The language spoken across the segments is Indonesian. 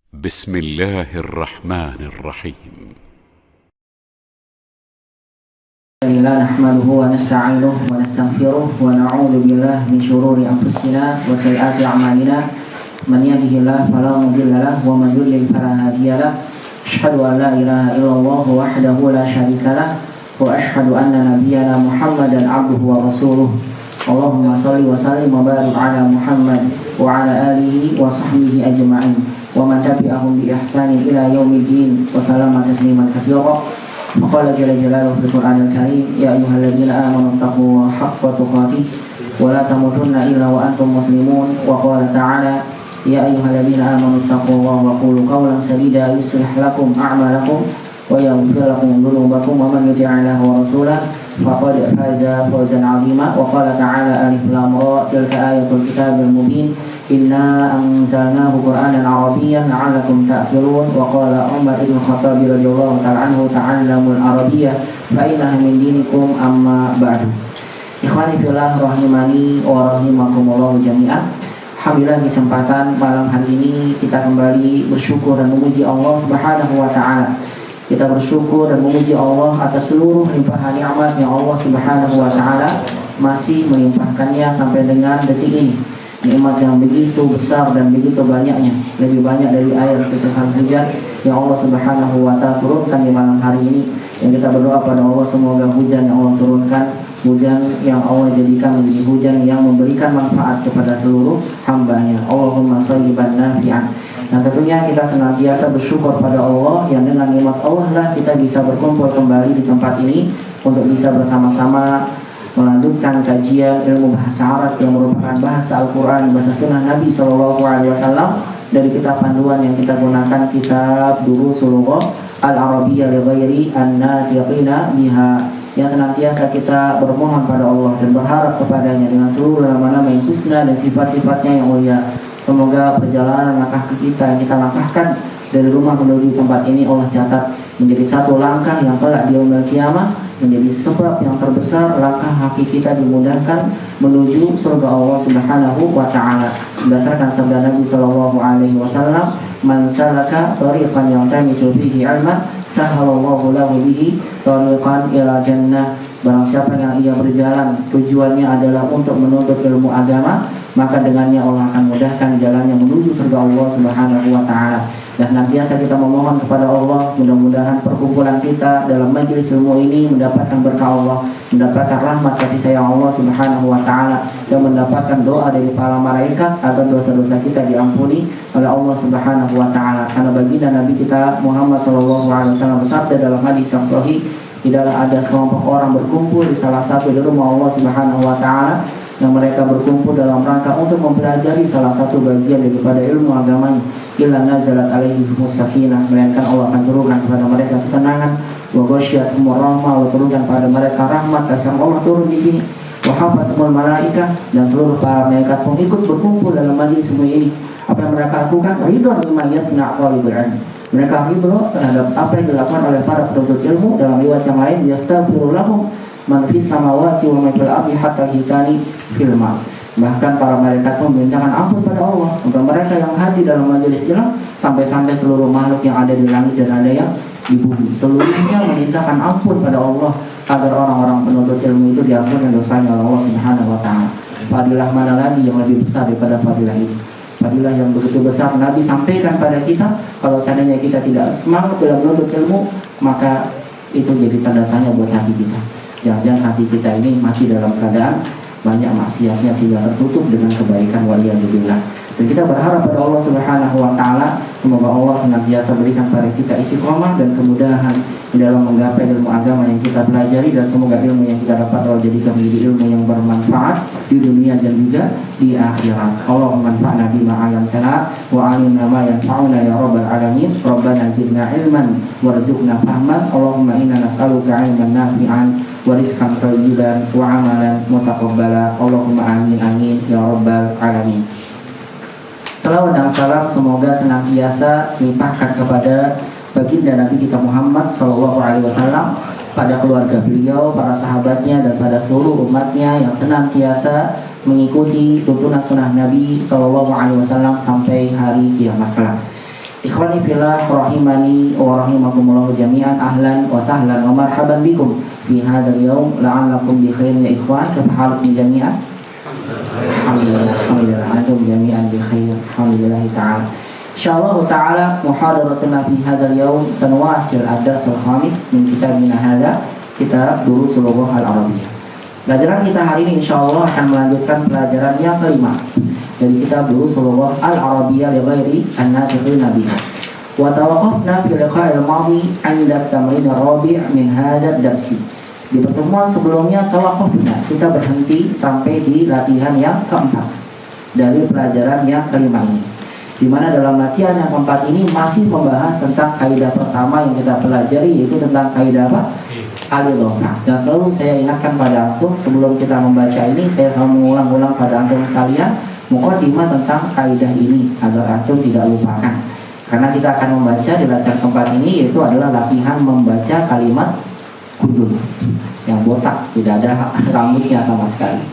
بسم الله الرحمن الرحيم. نحمده ونستعينه ونستغفره ونعوذ بالله من شرور أنفسنا وسيئات أعمالنا من يهده الله فلا مضل له ومن يضلل فلا هادي له أشهد أن لا إله إلا الله وحده لا شريك له وأشهد أن نبينا محمدا عبده ورسوله اللهم صل وسلم وبارك على محمد وعلى آله وصحبه أجمعين ومن تبعهم بإحسان إلى يوم الدين وسلم تسليما كثيرا. وقال جل جلاله في القرآن الكريم يا أيها الذين آمنوا اتقوا الله حق تقاته ولا تموتن إلا وأنتم مسلمون. وقال تعالى يا أيها الذين آمنوا اتقوا الله وقولوا قولا سديدا يصلح لكم أعمالكم ويغفر لكم ذنوبكم ومن يطع الله ورسوله فقد فاز فوزا عظيما. وقال تعالى ألف لام را تلك آية الكتاب المبين إنا أنزلناه قرآنا عربيا لعلكم تأكلون. وقال عمر بن الخطاب رضي الله تعالى عنه تعلموا العربية فإنها من دينكم أما بعد. Ikhwani fillah rahimani wa rahimakumullah jami'an. Alhamdulillah kesempatan malam hari ini kita kembali bersyukur dan memuji Allah Subhanahu wa taala. Kita bersyukur dan memuji Allah atas seluruh limpahan nikmat yang Allah Subhanahu wa taala masih melimpahkannya sampai dengan detik ini. Nikmat yang begitu besar dan begitu banyaknya, lebih banyak dari air tetesan hujan yang Allah Subhanahu wa taala turunkan di malam hari ini. Yang kita berdoa pada Allah semoga hujan yang Allah turunkan, hujan yang Allah jadikan menjadi hujan yang memberikan manfaat kepada seluruh hamba-Nya. Allahumma shayyiban nafi'an. Nah, tentunya kita senantiasa bersyukur pada Allah yang dengan nikmat Allah lah kita bisa berkumpul kembali di tempat ini untuk bisa bersama-sama melanjutkan kajian ilmu bahasa Arab yang merupakan bahasa Al-Quran, bahasa Sunnah Nabi SAW dari kitab panduan yang kita gunakan, kitab Durusul Lughah Al-Arabiyyah li ghairi an-natiqina biha, yang senantiasa kita bermohon pada Allah dan berharap kepadanya dengan seluruh nama-nama yang husna dan sifat-sifatnya yang mulia. Semoga perjalanan langkah kita yang kita langkahkan dari rumah menuju tempat ini Allah catat menjadi satu langkah yang kelak di yaumil qiyamah menjadi sebab yang terbesar langkah kaki kita dimudahkan menuju surga Allah Subhanahu wa taala. Berdasarkan sabda Nabi sallallahu alaihi wasallam, "Man salaka tariqan yaltamisu fihi 'ilman, sahalallahu lahu bihi tariqan ila jannah." Barang siapa yang ia berjalan tujuannya adalah untuk menuntut ilmu agama, maka dengannya Allah akan mudahkan jalannya menuju surga Allah Subhanahu wa taala. Dan nantiasa kita memohon kepada Allah mudah-mudahan perkumpulan kita dalam majelis ilmu ini mendapatkan berkah Allah, mendapatkan rahmat kasih sayang Allah Subhanahu wa taala, dan mendapatkan doa dari para malaikat agar dosa-dosa kita diampuni oleh Allah Subhanahu wa taala. Karena baginda Nabi kita Muhammad sallallahu alaihi wasallam bersabda dalam hadis yang sahih, tidaklah ada sekelompok orang berkumpul di salah satu di rumah Allah Subhanahu wa taala yang mereka berkumpul dalam rangka untuk mempelajari salah satu bagian daripada ilmu agamanya, illa nazalat alaihi sakinah, melainkan Allah akan turunkan kepada mereka ketenangan, wa ghasyiyatuhumur rahmah, wa turunkan pada mereka rahmat. Kasih Allah turun di sini, wa hafazahumul malaikah, dan seluruh para malaikat pun ikut berkumpul dalam majlis semua ini. Apa yang mereka lakukan? Ridho bima yasna' talibul ilm. Mereka ridho terhadap apa yang dilakukan oleh para penuntut ilmu. Dalam riwayat yang lain, yastaghfiru lahum man fis samawati wa man fil ardi hatta hitani fil ma. Bahkan para malaikat pun memintakan ampun pada Allah untuk mereka yang hadir dalam majelis ilmu, sampai-sampai seluruh makhluk yang ada di langit dan ada yang di bumi, seluruhnya memintakan ampun pada Allah agar orang-orang penuntut ilmu itu diampuni dosanya oleh Allah Subhanahu wa taala. Fadilah mana lagi yang lebih besar daripada fadilah ini? Fadilah yang begitu besar Nabi sampaikan pada kita. Kalau seandainya kita tidak mau dalam menuntut ilmu, maka itu jadi tanda tanya buat hati kita. Jangan-jangan hati kita ini masih dalam keadaan banyak maksiatnya sehingga tertutup dengan kebaikan, waliyadzubillah. Dan kita berharap pada Allah Subhanahu wa taala semoga Allah senantiasa berikan pada kita istiqomah dan kemudahan dalam menggapai ilmu agama yang kita pelajari, dan semoga ilmu yang kita dapat Allah jadikan menjadi ilmu yang bermanfaat di dunia dan juga di akhirat. Allahumma anfa'na bima 'allamtana wa 'allimna ma yanfa'una ya rabbal alamin. Rabbana zidna ilman warzuqna fahman. Allahumma inna nas'aluka 'ilman nafi'an wa rizqan thayyiban wa 'amalan mutaqabbala. Allahumma amin amin ya rabbal alamin. Salawat dan salam semoga senantiasa dilimpahkan kepada baginda Nabi kita Muhammad sallallahu alaihi wasallam, pada keluarga beliau, para sahabatnya, dan pada seluruh umatnya yang senantiasa mengikuti tuntunan sunnah Nabi sallallahu alaihi wasallam sampai hari kiamat kelak. Ikhwani fillah rahimani wa rahimakumullah jami'an, ahlan wa sahlan wa marhaban bikum fi hadzal yaum la'allakum bi khairin ya ikhwan. Kaifa halukum jami'an? Alhamdulillah antum jami'an bi khair. Alhamdulillah ta'ala. Insyaallah ta'ala muhadaratuna fi hadzal yaum sanuwasil ad-dars al-khamis min kitabina hadza, kitab Durusul Lughah al-Arabiyyah. Pelajaran kita hari ini insyaallah akan melanjutkan pelajaran yang kelima dari kitab Durusul Lughah al-Arabiyyah li ghairi an-natiqina biha. Wa tawaqqafna fi liqa'il madhi 'inda at-tamrin ar-rabi' min hadzal darsi. Di pertemuan sebelumnya tawaqafna, kita berhenti sampai di latihan yang keempat dari pelajaran yang kelima ini, di mana dalam latihan yang keempat ini masih membahas tentang kaidah pertama yang kita pelajari, yaitu tentang kaidah apa? Al-idhofah. Dan selalu saya ingatkan pada antum sebelum kita membaca ini, saya selalu mengulang-ulang pada antum sekalian mukadimah tentang kaidah ini agar antum tidak lupakan. Karena kita akan membaca di latihan keempat ini, yaitu adalah latihan membaca kalimat kudul yang botak, tidak ada rambutnya sama sekali.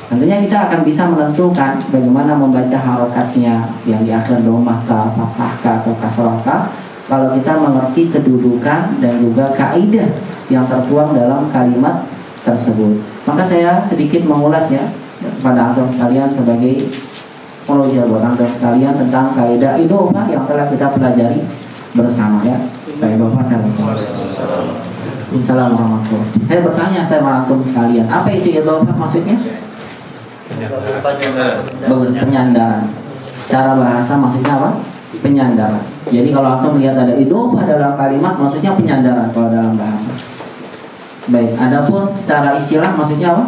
Tentunya kita akan bisa menentukan bagaimana membaca harokatnya yang di akhir dhammah ka, fathah ka, atau kasrah ka, kalau kita mengerti kedudukan dan juga kaidah yang tertuang dalam kalimat tersebut. Maka saya sedikit mengulas ya pada antum sekalian sebagai pengajar buat antum sekalian tentang kaidah idhofah yang telah kita pelajari bersama ya. Baik Bapak dan Assalamualaikum. Saya bertanya sama antum sekalian, apa itu idhofah maksudnya? Bagus, penyandaran. Cara bahasa maksudnya apa? Penyandaran. Jadi kalau antum lihat ada idhofah dalam kalimat, maksudnya penyandaran kalau dalam bahasa. Baik, adapun secara istilah maksudnya apa?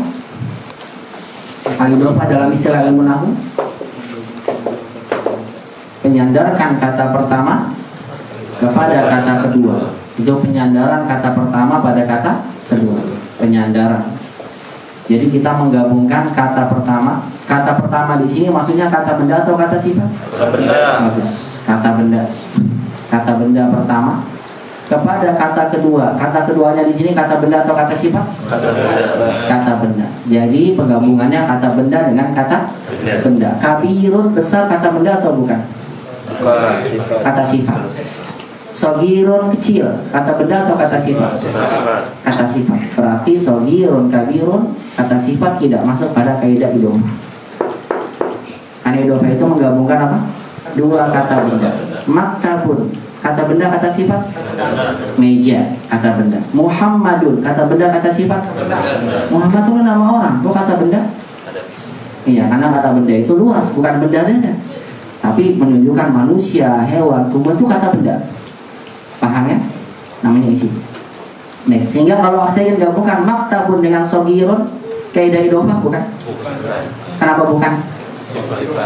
Al-idhofah dalam istilah ilmu nahwu, menyandarkan kata pertama kepada kata kedua. Itu penyandaran kata pertama pada kata kedua. Penyandaran. Jadi kita menggabungkan kata pertama. Kata pertama di sini maksudnya kata benda atau kata sifat? Kata benda. Bagus. Kata benda. Kata benda pertama kepada kata kedua. Kata keduanya di sini kata benda atau kata sifat? Kata benda. Kata benda. Jadi penggabungannya kata benda dengan kata benda. Kabirun, besar, kata benda atau bukan? Kata sifat. Sogirun, kecil, kata benda atau kata sifat? Kata sifat. Berarti sogirun, kabirun, kata sifat tidak masuk pada kaidah idhofah. Karena idhofah itu menggabungkan apa? Dua kata benda. Maktabun, kata benda, kata sifat? Meja, kata benda. Muhammadun, kata benda, kata sifat? Muhammad itu nama orang, itu kata benda? Iya, karena kata benda itu luas, bukan benda saja, tapi menunjukkan manusia, hewan, tumbuhan itu kata benda. Paham ya? Namanya isi. Baik, sehingga kalau saya ingin gabungkan maktabun dengan sogirun, kaidah idhofah bukan? Kenapa bukan?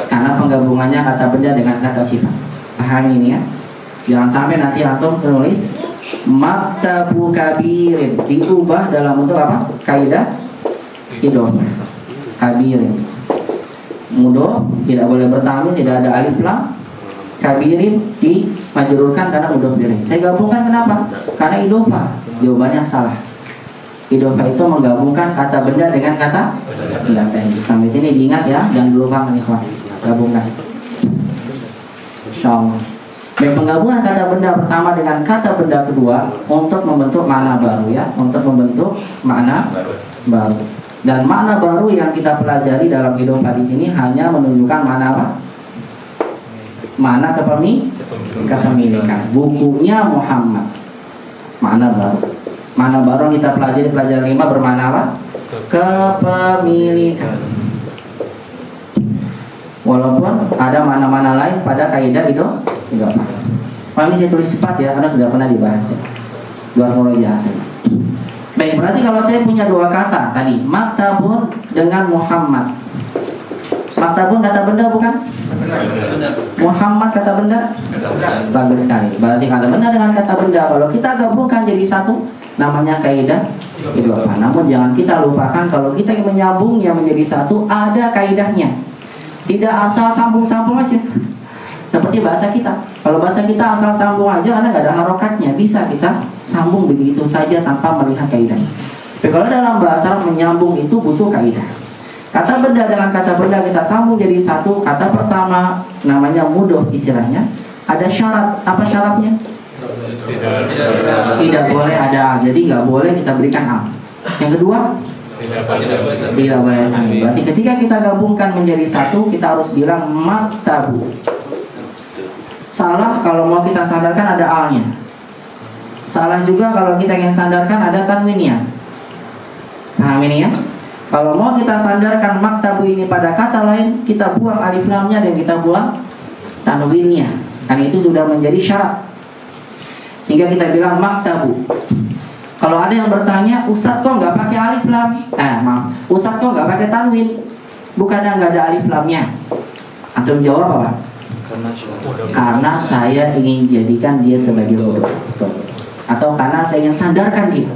Karena penggabungannya kata benda dengan kata sifat. Paham ini ya? Jangan sampai nanti antum menulis maktabu kabirin diubah dalam bentuk apa? Kaidah idhofah. Kabirin. Mudof tidak boleh bertamim, tidak ada alif lam. Kabirin dimajrurkan karena mudof ilaih. Saya gabungkan kenapa? Karena idhofah. Jawabannya salah. Idhofah itu menggabungkan kata benda dengan kata benda. Sampai sini diingat ya, jangan dilupakan ikhwan. Gabungkan. Insyaallah. Baik, penggabungan kata benda pertama dengan kata benda kedua untuk membentuk makna baru ya, untuk membentuk makna baru. Dan makna baru yang kita pelajari dalam idhofah di sini hanya menunjukkan makna apa? Makna kepemilikan. Bukunya Muhammad. Makna baru. Makna baru yang kita pelajari pelajaran 5 bermakna apa? Kepemilikan. Walaupun ada makna-makna lain pada kaidah idhofah. Ini saya tulis cepat ya, karena sudah pernah dibahas ya. Luar murojaah saja. Baik, berarti kalau saya punya dua kata tadi, maktabun dengan Muhammad. Maktabun kata benda bukan? Muhammad kata benda? Bagus sekali. Berarti kata benda dengan kata benda kalau kita gabungkan jadi satu, namanya kaidah idhofah. Namun jangan kita lupakan kalau kita ingin menyambungnya menjadi satu, ada kaidahnya. Tidak asal sambung-sambung aja. Seperti bahasa kita. Kalau bahasa kita asal sambung aja karena nggak ada harokatnya, bisa kita sambung begitu saja tanpa melihat kaidahnya. Tapi kalau dalam bahasa Arab menyambung itu butuh kaidah. Kata benda dengan kata benda kita sambung jadi satu. Kata pertama namanya mudof istilahnya. ada syarat. Apa syaratnya? Tidak boleh ada al. Jadi nggak boleh kita berikan al. Yang kedua, tidak boleh tanwin. Berarti ketika kita gabungkan menjadi satu, kita harus bilang maktabu. Salah kalau mau kita sandarkan ada alnya. Salah juga kalau kita ingin sandarkan ada tanwinnya. Paham ini ya? Kalau mau kita sandarkan maktabu ini pada kata lain, kita buang alif lamnya dan kita buang tanwinnya. Kan itu sudah menjadi syarat. Sehingga kita bilang maktabu. Kalau ada yang bertanya, Ustadz kok nggak pakai alif lam? Maaf, Ustadz kok nggak pakai tanwin? Bukannya nggak ada alif lamnya? Antum jawab apa? Karena saya ingin jadikan dia sebagai huruf. Atau karena saya ingin sandarkan dia.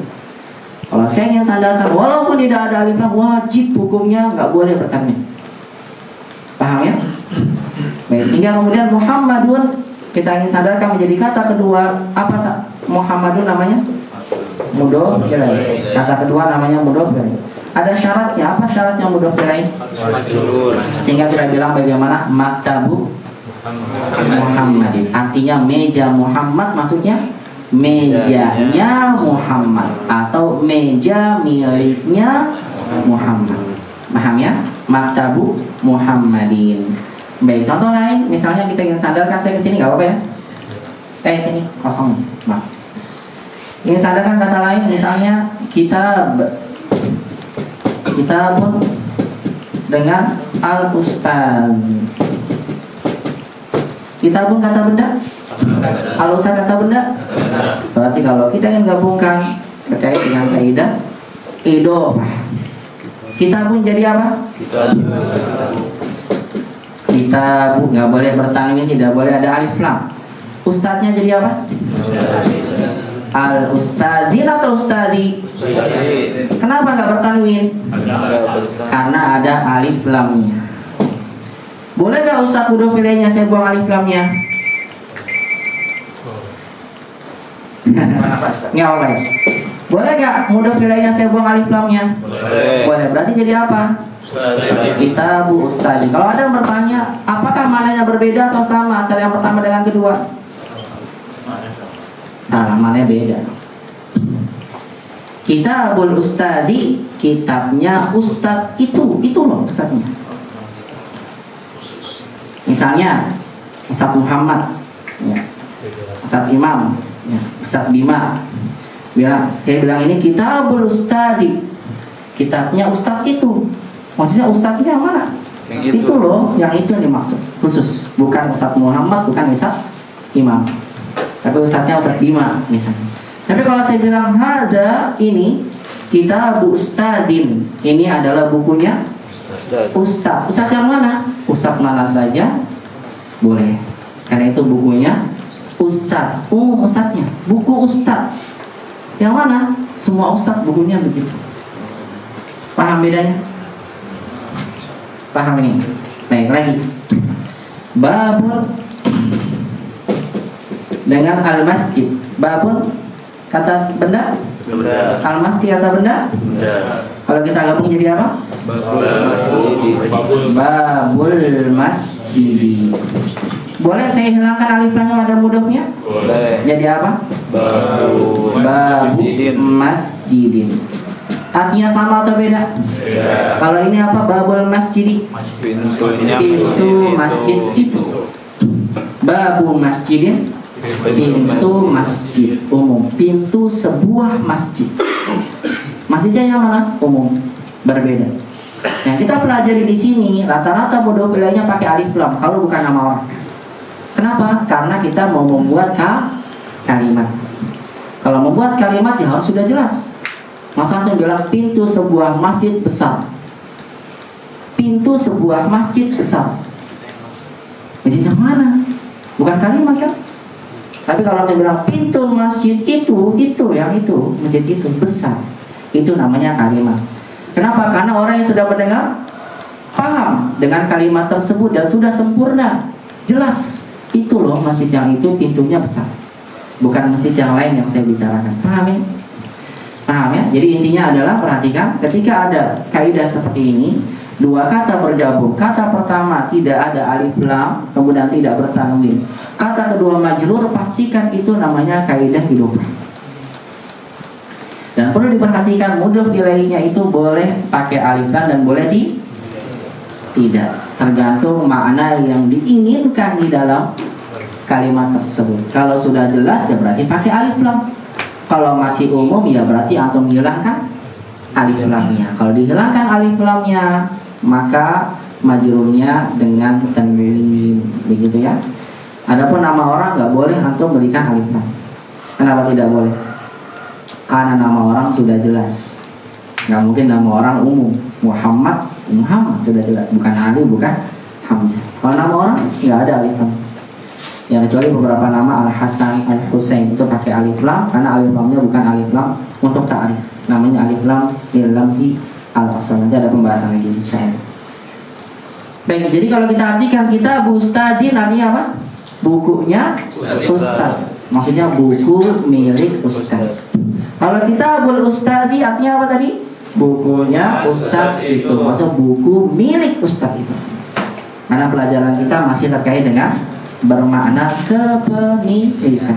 Kalau saya ingin sandarkan, walaupun tidak ada alif lam, wajib hukumnya nggak boleh bertanwin. Paham ya? Baik, sehingga kemudian Muhammadun kita ingin sandarkan menjadi kata kedua. Apa Muhammadun namanya? Mudhof ilaih. Kata kedua namanya mudhof ilaih. Ada syaratnya. Apa syaratnya mudhof ilaih? Sehingga kita bilang bagaimana? Maktabu Muhammadin. Artinya meja Muhammad, maksudnya mejanya Muhammad atau meja miliknya Muhammad. Paham ya? Maktabu Muhammadin. Baik, contoh lain, misalnya kita ingin sandarkan, saya kesini nggak apa-apa ya? Sini kosong, maaf. Ingin sandarkan kata lain, misalnya kita pun dengan al-ustaz. Kita pun kata benda, al-ustaz kata benda. Berarti kalau kita ingin gabungkan terkait dengan kaidah idhofah, kita pun jadi apa? Kita nggak boleh bertanwin, tidak boleh ada alif lam. Ustadznya jadi apa? Al-ustazin atau ustazi? Kenapa nggak bertanwin? Karena ada alif lamnya. Boleh nggak ustadz mudhof ilaihnya saya buang alif lamnya? Nggak apa ya? Boleh nggak mudhof ilaihnya saya buang alif lamnya? Boleh. Berarti jadi apa? Kitabu ustazi. Kalau ada yang bertanya, apakah maknanya berbeda atau sama antara yang pertama dengan kedua? Salah, maknanya beda. Kitabul ustazi, kitabnya ustaz itu loh ustaznya. Misalnya Ustaz Muhammad, ya, Ustaz Imam, ya, Ustaz Bima saya bilang ini kitabul ustazi, kitabnya ustaz itu. Maksudnya ustaznya mana? Itu loh, yang itu yang dimaksud khusus. Bukan Ustaz Muhammad, bukan Ustaz Imam, tapi ustaznya Ustaz Bima misalnya. Tapi kalau saya bilang haza, ini kitabu ustazin, ini adalah bukunya Ustaz. Ustaz yang mana? Ustaz mana saja boleh. Karena itu bukunya Ustaz. Ustaznya buku Ustaz. Yang mana? Semua Ustaz bukunya begitu. Paham bedanya? Paham ini? Baik, lagi. Babun dengan al-masjid. Babun kata benda? Al-masjid kata benda? Kalau kita gabung jadi apa? Babul masjid. Boleh saya hilangkan alif lamnya pada mudhofnya? Boleh. Jadi apa? Babu masjidin. Artinya sama atau beda? Beda. Kalau ini apa? Babul masjid. Pintu masjid itu. Babu masjidin. Pintu masjid umum. Pintu sebuah masjid. Masjidnya yang mana? Umum. Berbeda. Yang kita pelajari di sini rata-rata mudhof ilaihnya pakai alif lam kalau bukan nama orang. Kenapa? Karena kita mau membuat kalimat. Kalau membuat kalimat ya harus sudah jelas. Masa antum bilang pintu sebuah masjid besar. Pintu sebuah masjid besar. Masjid yang mana? Bukan kalimat kan? Tapi kalau antum bilang pintu masjid itu yang itu, masjid itu besar. Itu namanya kalimat. Kenapa? Karena orang yang sudah mendengar paham dengan kalimat tersebut dan sudah sempurna, jelas. Itu loh masjid yang itu pintunya besar. Bukan masjid yang lain yang saya bicarakan. Paham ya? Paham ya? Jadi intinya adalah perhatikan ketika ada kaidah seperti ini, Dua kata bergabung. Kata pertama tidak ada alif lam, kemudian tidak bertanwin. Kata kedua majrur, pastikan itu namanya kaidah idgham. Dan perlu diperhatikan mudhof ilaihnya itu boleh pakai alif lam dan boleh tidak. Tergantung makna yang diinginkan di dalam kalimat tersebut. Kalau sudah jelas ya berarti pakai alif lam. Kalau masih umum ya berarti antum hilangkan alif lamnya. Kalau dihilangkan alif lamnya, maka majrurnya dengan tanwin, begitu ya. Adapun nama orang nggak boleh antum berikan alif lam. Kenapa tidak boleh? Karena nama orang sudah jelas. Nggak mungkin nama orang umum. Muhammad sudah jelas, bukan Ali, bukan Hamzah. Kalau nama orang nggak ada alif lam. Ya kecuali beberapa nama Al-Hasan, Al-Husain itu pakai alif lam, karena alif lamnya bukan alif lam untuk ta'rif. Namanya alif lam lamfi al-asal. Nanti ada pembahasan lagi insyaallah. Baik, jadi kalau kita artikan kitab Ustazin artinya apa? Bukunya Ustaz. Maksudnya buku milik Ustaz. Kalau kitabul Ustazi artinya apa tadi? Bukunya Ustaz itu. Maksudnya buku milik Ustaz itu. Karena pelajaran kita masih terkait dengan bermakna kepemilikan.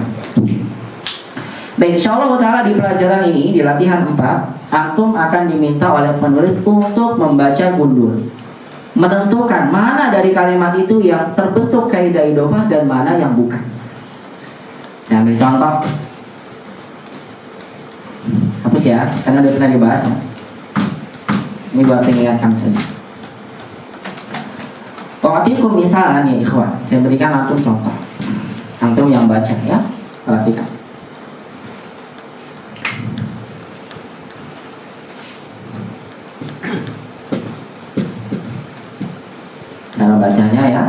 Baik, insyaallah ta'ala di pelajaran ini, di latihan 4, antum akan diminta oleh penulis untuk membaca gundul, menentukan mana dari kalimat itu yang terbentuk kaidah idgham dan mana yang bukan. Nah, ambil contoh. Hapus ya, karena udah pernah dibahas ya. Ini buat mengingatkan saja. Wa'atikum misalan ya ikhwan. Saya berikan antum contoh. Antum yang baca ya, perhatikan. Cara bacanya ya.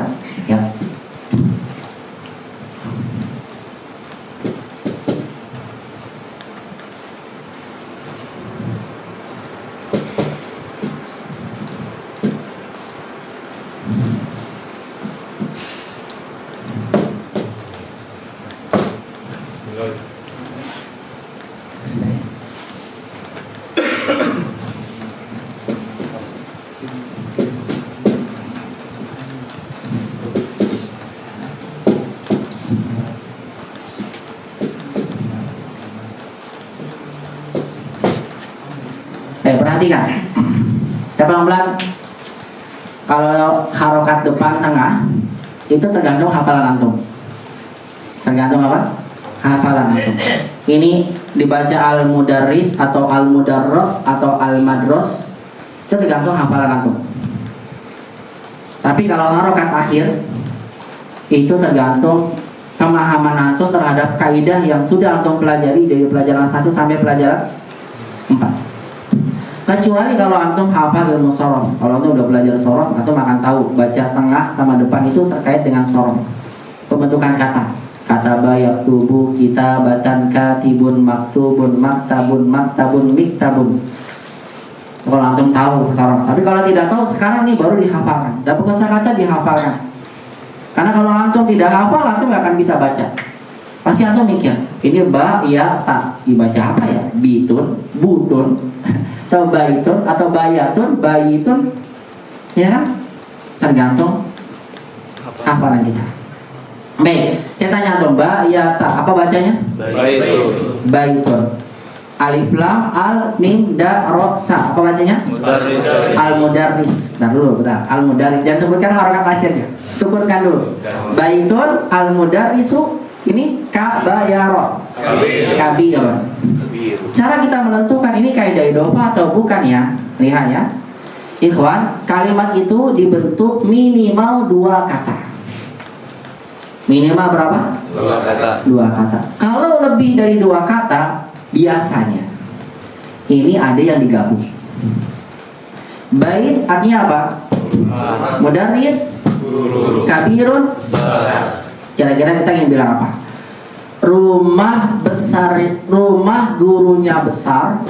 Perhatikan. Kita pelan-pelan. Kalau harokat depan tengah itu tergantung hafalan antum. Tergantung apa? Hafalan antum. Ini dibaca al-mudarris atau al-mudarros atau al-madros, itu tergantung hafalan antum. Tapi kalau harokat akhir itu tergantung pemahaman antum terhadap kaidah yang sudah antum pelajari dari pelajaran 1 sampai pelajaran 4. Kecuali kalau antum hafal ilmu sorof. Kalau antum udah belajar sorof, antum akan tahu baca tengah sama depan itu terkait dengan sorof. Pembentukan kata. Kataba yaktubu, kitabatan, katibun, maktubun, maktabun, maktabun, miktabun. Kalau antum tahu sorof. Tapi kalau tidak tahu, sekarang ini baru dihafalkan. Dan kosakata dihafalkan. Karena kalau antum tidak hafal, antum gak akan bisa baca. Pasti antum mikir, ini ba, ya, ta. Dibaca apa ya? Bitun, butun, atau baitun, atau bayatun, bayitun. Ya kan? Tergantung hafalan kita. Baik, saya tanya antum, ba, ya, ta. Apa bacanya? Baitun. Baitun. Alif lam al mim da ro sa. Apa bacanya? Mudarris. Al mudarris. Nah dulu, bentar. Al mudarris. Jangan sebutkan harokat akhirnya. Syukurkan dulu. Baitun al mudarrisu. Ini kabayaro. Kabir. Cara kita menentukan ini kaidah idgham atau bukan ya? Lihat ya. Ikhwan, kalimat itu dibentuk minimal 2 kata. Minimal berapa? 2 kata. 2 kata. Kalau lebih dari 2 kata, biasanya ini ada yang digabung. Bait artinya apa? Mudarris, kabirun. Kira-kira kita ingin bilang apa? Rumah besar, rumah gurunya besar,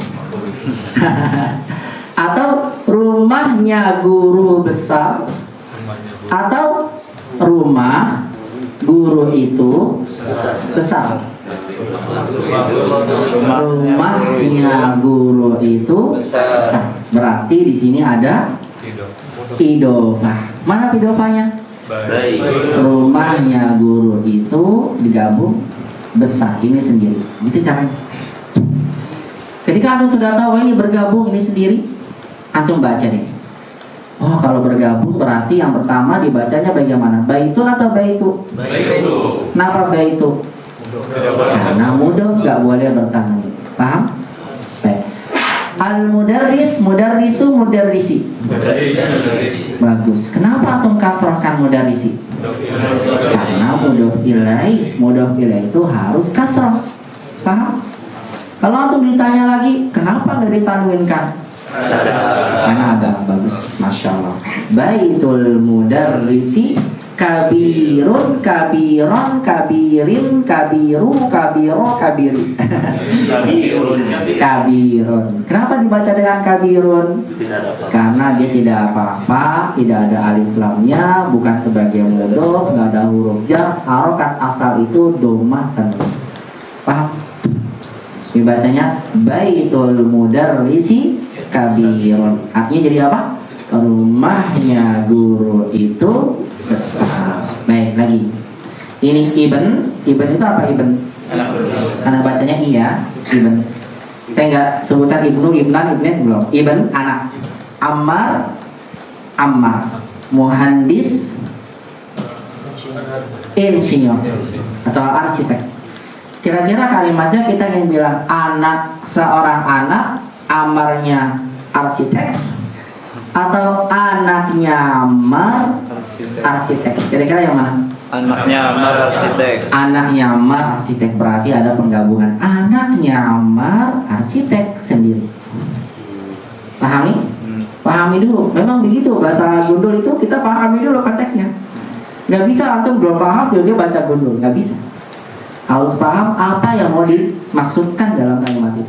atau rumahnya guru besar, atau rumah guru itu besar. Rumahnya guru itu besar. Berarti di sini ada idofah. Mana idofahnya? Baik. Rumahnya guru itu digabung besar, ini sendiri. Gitu caranya. Ketika antum sudah tahu ini bergabung, ini sendiri, antum baca deh. Oh, kalau bergabung berarti yang pertama dibacanya bagaimana? Baitun atau baitu? Baitu. Kenapa baitu? Karena mudah, nggak boleh bertanwin. Paham? Baik. Al-mudarris, mudarrisu, mudarrisi. Bagus. Kenapa antum kasrahkan mudarrisi? Karena mudhof ilaih itu harus kasrah. Paham? Kalau antum ditanya lagi, kenapa nggak ditanwinkan? Karena ada. Bagus, masya Allah. Baitul mudarrisi kabirun, kabiron, kabirin, kabiru, kabiro, kabiri. Kabirun. Kenapa dibaca dengan kabirun? Karena dia tidak apa-apa, tidak ada alif lamnya, bukan sebagai mudhof, nggak ada huruf jar, harokat asal itu domah tanwin. Paham? Dibacanya baitul mudarrisi kabirun. Artinya jadi apa? Rumahnya guru itu besar. Baik, lagi. Ini ibn itu apa ibn? Anak bacanya iya, ibn. Saya nggak sebutan ibnu, ibnan, ibnen belum. Ibn anak. Ammar, muhandis, insinyur atau arsitek. Kira-kira kalimatnya kita ingin bilang seorang anak, Ammarnya arsitek, atau anaknya Ammar arsitek. Kira-kira yang mana? Anaknya Ammar arsitek. Anaknya Ammar arsitek, berarti ada penggabungan. Anaknya Ammar arsitek sendiri. Pahami? Pahami dulu. Memang begitu bahasa gundul itu, kita pahami dulu konteksnya. Gak bisa antum belum paham jadi baca gundul, gak bisa. Harus paham apa yang mau dimaksudkan dalam kalimat itu.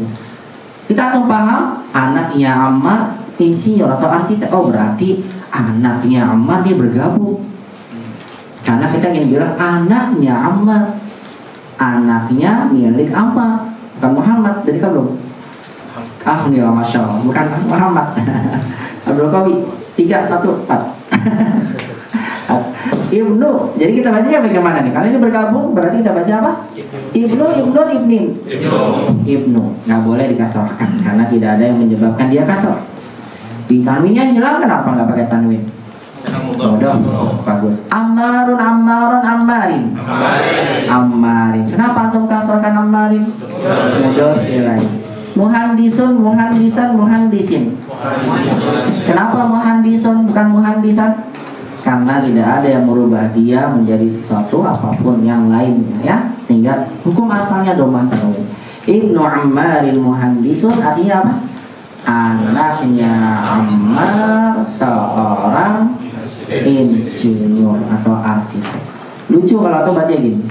Kita antum paham anaknya Ammar insinyur atau arsitek. Oh, berarti anaknya Ammar dia bergabung. Karena kita ingin bilang anaknya Ammar, anaknya milik Ammar, bukan Muhammad. Jadi kan belum. Alhamdulillah, masya Allah, bukan Muhammad. Abdul Qawi 3, 1, 4. Ibnu. Jadi kita bacanya bagaimana nih? Karena ini bergabung berarti kita baca apa? Ibnu, ibnin. Ibnu. Nggak boleh dikasrahkan karena tidak ada yang menyebabkan dia kasrah. Di tanwinnya hilang, kenapa nggak pakai tanwin? Mudah. Bagus. Ammarun, ammarin. Kenapa antum kasrahkan ammarin? Mudah ilaih. Muhandisun, muhandisin. Kenapa muhandisun bukan muhandisan? Karena tidak ada yang merubah dia menjadi sesuatu apapun yang lainnya, ya. Sehingga hukum asalnya domah tanwin. Ibnu Ammaril muhandisun artinya apa? Anaknya Ammar seorang insinyur atau arsitek. Lucu kalau tuh baca gini.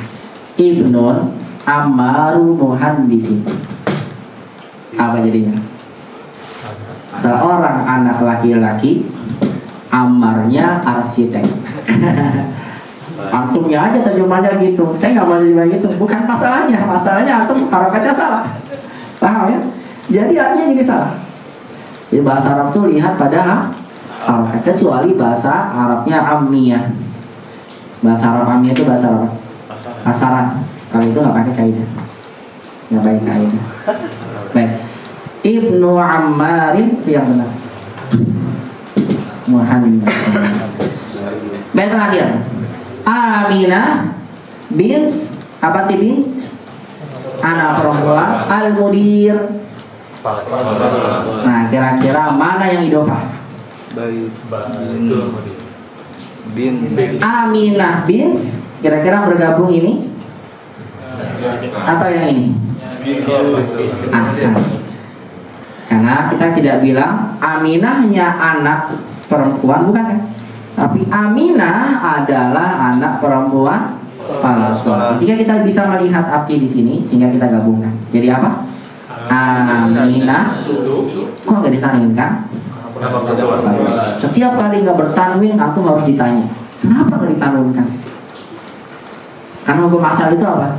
Ibnun Ammarul muhandisin. Apa jadinya? Seorang anak laki-laki, Ammarnya arsitek. Antumnya aja terjemahnya gitu. Saya nggak mau terjemah gitu. Bukan masalahnya. Masalahnya antum harokatnya salah. Paham ya? Jadi artinya jadi salah. Jadi bahasa Arab tuh lihat pada harokat, kecuali bahasa Arabnya Ammiyah. Bahasa Arab Ammiyah itu bahasa Arab pasaran. Kalau itu nggak pakai kaidah. Nggak pakai kaidah. Baik. Ibnu Ammarin yang benar. Muhammad. Baik, terakhir. Aminah bint apa bint? Anak perempuan al-mudir. Nah, kira-kira mana yang idofah? Bin. Aminah bint, kira-kira bergabung ini atau yang ini? Asal. Karena kita tidak bilang Aminahnya anak perempuan, bukan kan? Tapi Aminah adalah anak perempuan kepala sekolah. Ketika kita bisa melihat arti di sini, sehingga kita gabungkan. Jadi apa? Aminah. Kok nggak ditanwinkan? Setiap kali nggak bertanwin, antum harus ditanya, kenapa nggak ditanwinkan? Karena hukum asal itu apa?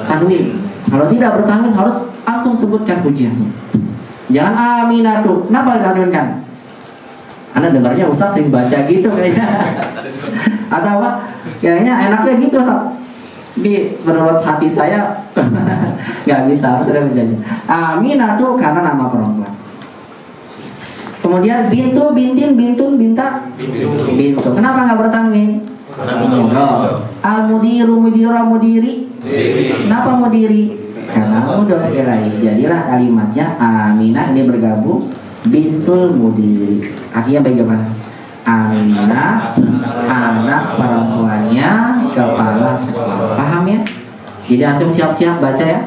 Tanwin. Kalau tidak bertanwin, harus antum sebutkan ujiannya. Jangan Aminah tuh. Kenapa ditanwinkan? Anda dengarnya Ustaz sering baca gitu kayaknya. Atau apa? Kayaknya enaknya gitu Ustaz. Di menurut hati saya nggak bisa, harus ada menjadi. Aminah tuh karena nama perempuan. Kemudian bintu, bintin, bintun, binta, bintu. Kenapa nggak bertanwin? Al-mudiru, mudira, mudiri. Kenapa mudiri? Karena mudhof ilaih. Jadilah kalimatnya Aminah ini bergabung bintul mudiri. Artinya bagaimana? Aminah anak perempuannya kepala sekolah. Paham ya? Jadi antum siap-siap baca ya.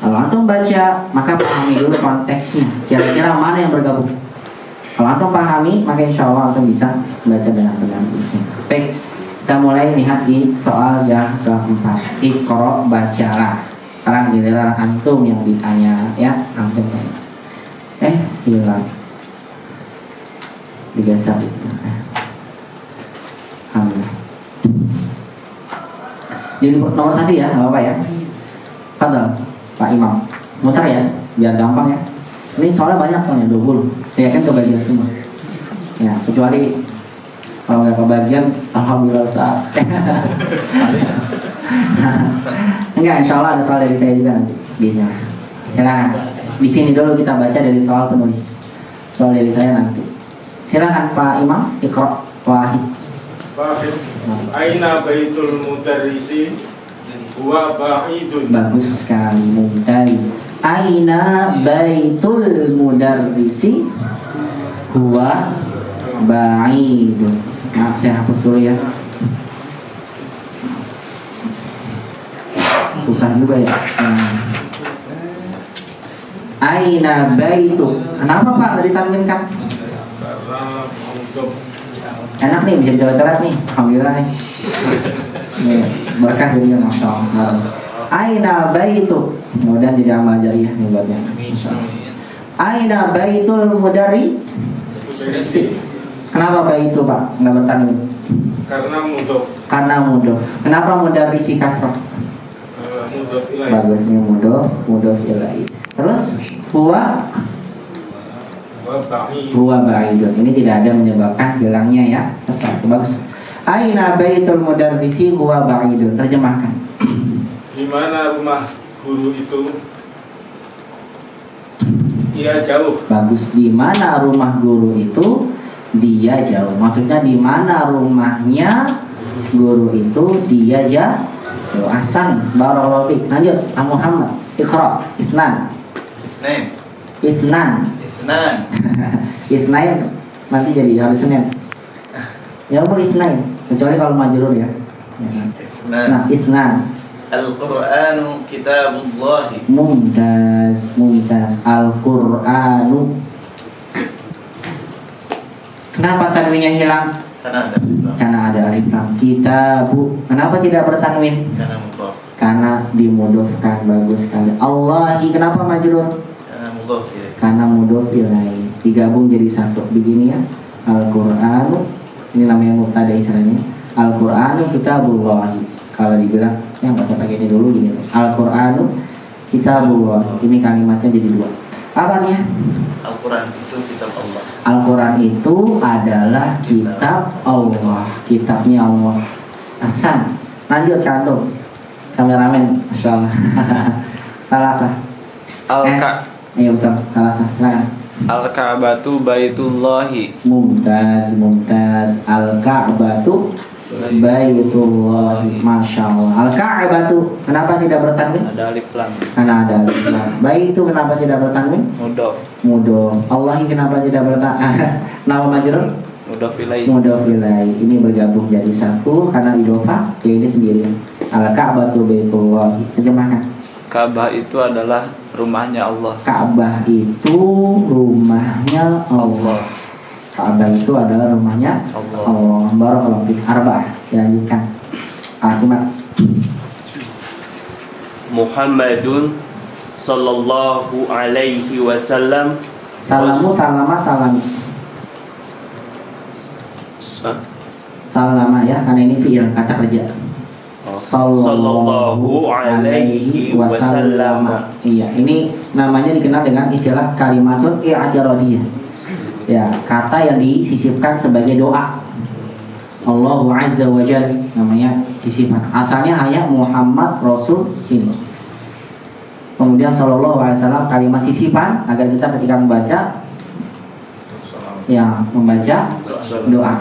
Kalau antum baca, maka pahami dulu konteksnya. Kira-kira mana yang bergabung? Kalau antum pahami, maka insya Allah antum bisa baca dengan benar. Baik, kita mulai lihat di soal yang keempat. Iqra, bacalah. Sekarang giliran antum yang ditanya ya, antum. Hilang. Digeser itu. Alhamdulillah. Jadi nomor 1 ya, nggak apa-apa ya. Fadal, Pak Imam. Mutar ya, biar gampang ya. Ini soalnya banyak, soalnya 20. Saya yakin kebagian semua. Ya, kecuali kalau nggak kebagian, alhamdulillah Ustaz. Enggak, insya Allah ada soal dari saya juga nanti. Bisa. Silakan. Di sini dulu kita baca dari soal penulis. Soal dari saya nanti. Silakan Pak Imam, Iqra. Wahid. Aina baitul mudarrisi huwa ba'idun. Bagus sekali, mumtaz. Aina baitul mudarrisi huwa ba'idun. Maaf, saya hapus dulu ya. Susah juga ya. Aina baitu. Kenapa Pak dari tanwinkan? Karena untuk Enak nih, bisa dicoret-coret nih. Alhamdulillah nih. Berkah jadinya, masya Allah. Aina baitu. Kemudian jadi amal jariah nih buatnya. Aina baitul mudari. Kenapa baitu Pak? Nggak bertanwin. karena mudhof. Karena mudhof. Kenapa mudarrisi kasrah? Mudhof ilaih. Bagusnya mudhof ilaih. Terus huwa ba'idun. Ini tidak ada menyebabkan hilangnya ya. Bagus. Aina baitul mudarrisi huwa ba'idun. Terjemahkan. Di mana rumah guru itu? Dia jauh. Bagus. Di mana rumah guru itu? Dia jauh. Maksudnya di mana rumahnya guru itu? Dia jauh. Ahsan. Barakallahu fiik. Lanjut. Muhammad. Iqra. Isnan. Isnain nanti jadi hari Senin. Ya umur Isnain, kecuali kalau majrur ya. Nah, Isnan. Al-Qur'anu kitabullah. Mumtaz. Al-Qur'anu. Kenapa tanwinnya hilang? Karena ada alif lam. Kitabu. Kenapa tidak bertanwin? Karena dimudhofkan. Bagus sekali. Allahi. Kenapa majrur? Karena mudhof ilaih. Digabung jadi satu. Begini ya. Al-Qur'anu. Ini namanya mubtada istilahnya. Al-Qur'anu kitabullah. Kalau dibilang yang nggak usah pakai ini dulu gini. Al-Qur'anu kitabullah. Ini kalimatnya jadi dua. Apa artinya? Al-Quran itu kitab Allah. Al-Quran itu adalah kitab Allah. Kitabnya Allah. Hasan. Lanjut kantor. Kameramen. Masyaallah. Salah sah. Iya betul. Salah sah. Al-Ka'batu baitullahi. Mumtaz. Al-Ka'batu baitullahi. Masya Allah. Al-Ka'batu. Kenapa tidak bertanwin? Ada alif lam. Karena ada alif lam. Baitu kenapa tidak bertanwin? Mudhof. Allahi kenapa tidak bertanwin? Nama majrur? Mudhof ilaih. Ini bergabung jadi satu karena idhofah. Ini sendirian. Al-Ka'batu baitullahi. Terjemahkan. Ka'bah itu adalah rumahnya Allah. Ka'bah itu rumahnya Allah. Ka'bah itu adalah rumahnya Allah. Barakallahu fiik. Arba'ah. Dilanjutkan. Akibat. Muhammadun sallallahu alaihi wasallam. Salamu salama salami. Salama ya, karena ini fi'il kata kerja. Sallallahu alaihi wasallam. Iya, ini namanya dikenal dengan istilah kalimatun i'tiradiyah. Ya, kata yang disisipkan sebagai doa. Allahu Azza wa Jalla namanya sisipan. Asalnya hanya Muhammad Rasul ini. Kemudian sallallahu alaihi wasallam kalimat sisipan agar kita ketika membaca ya membaca doa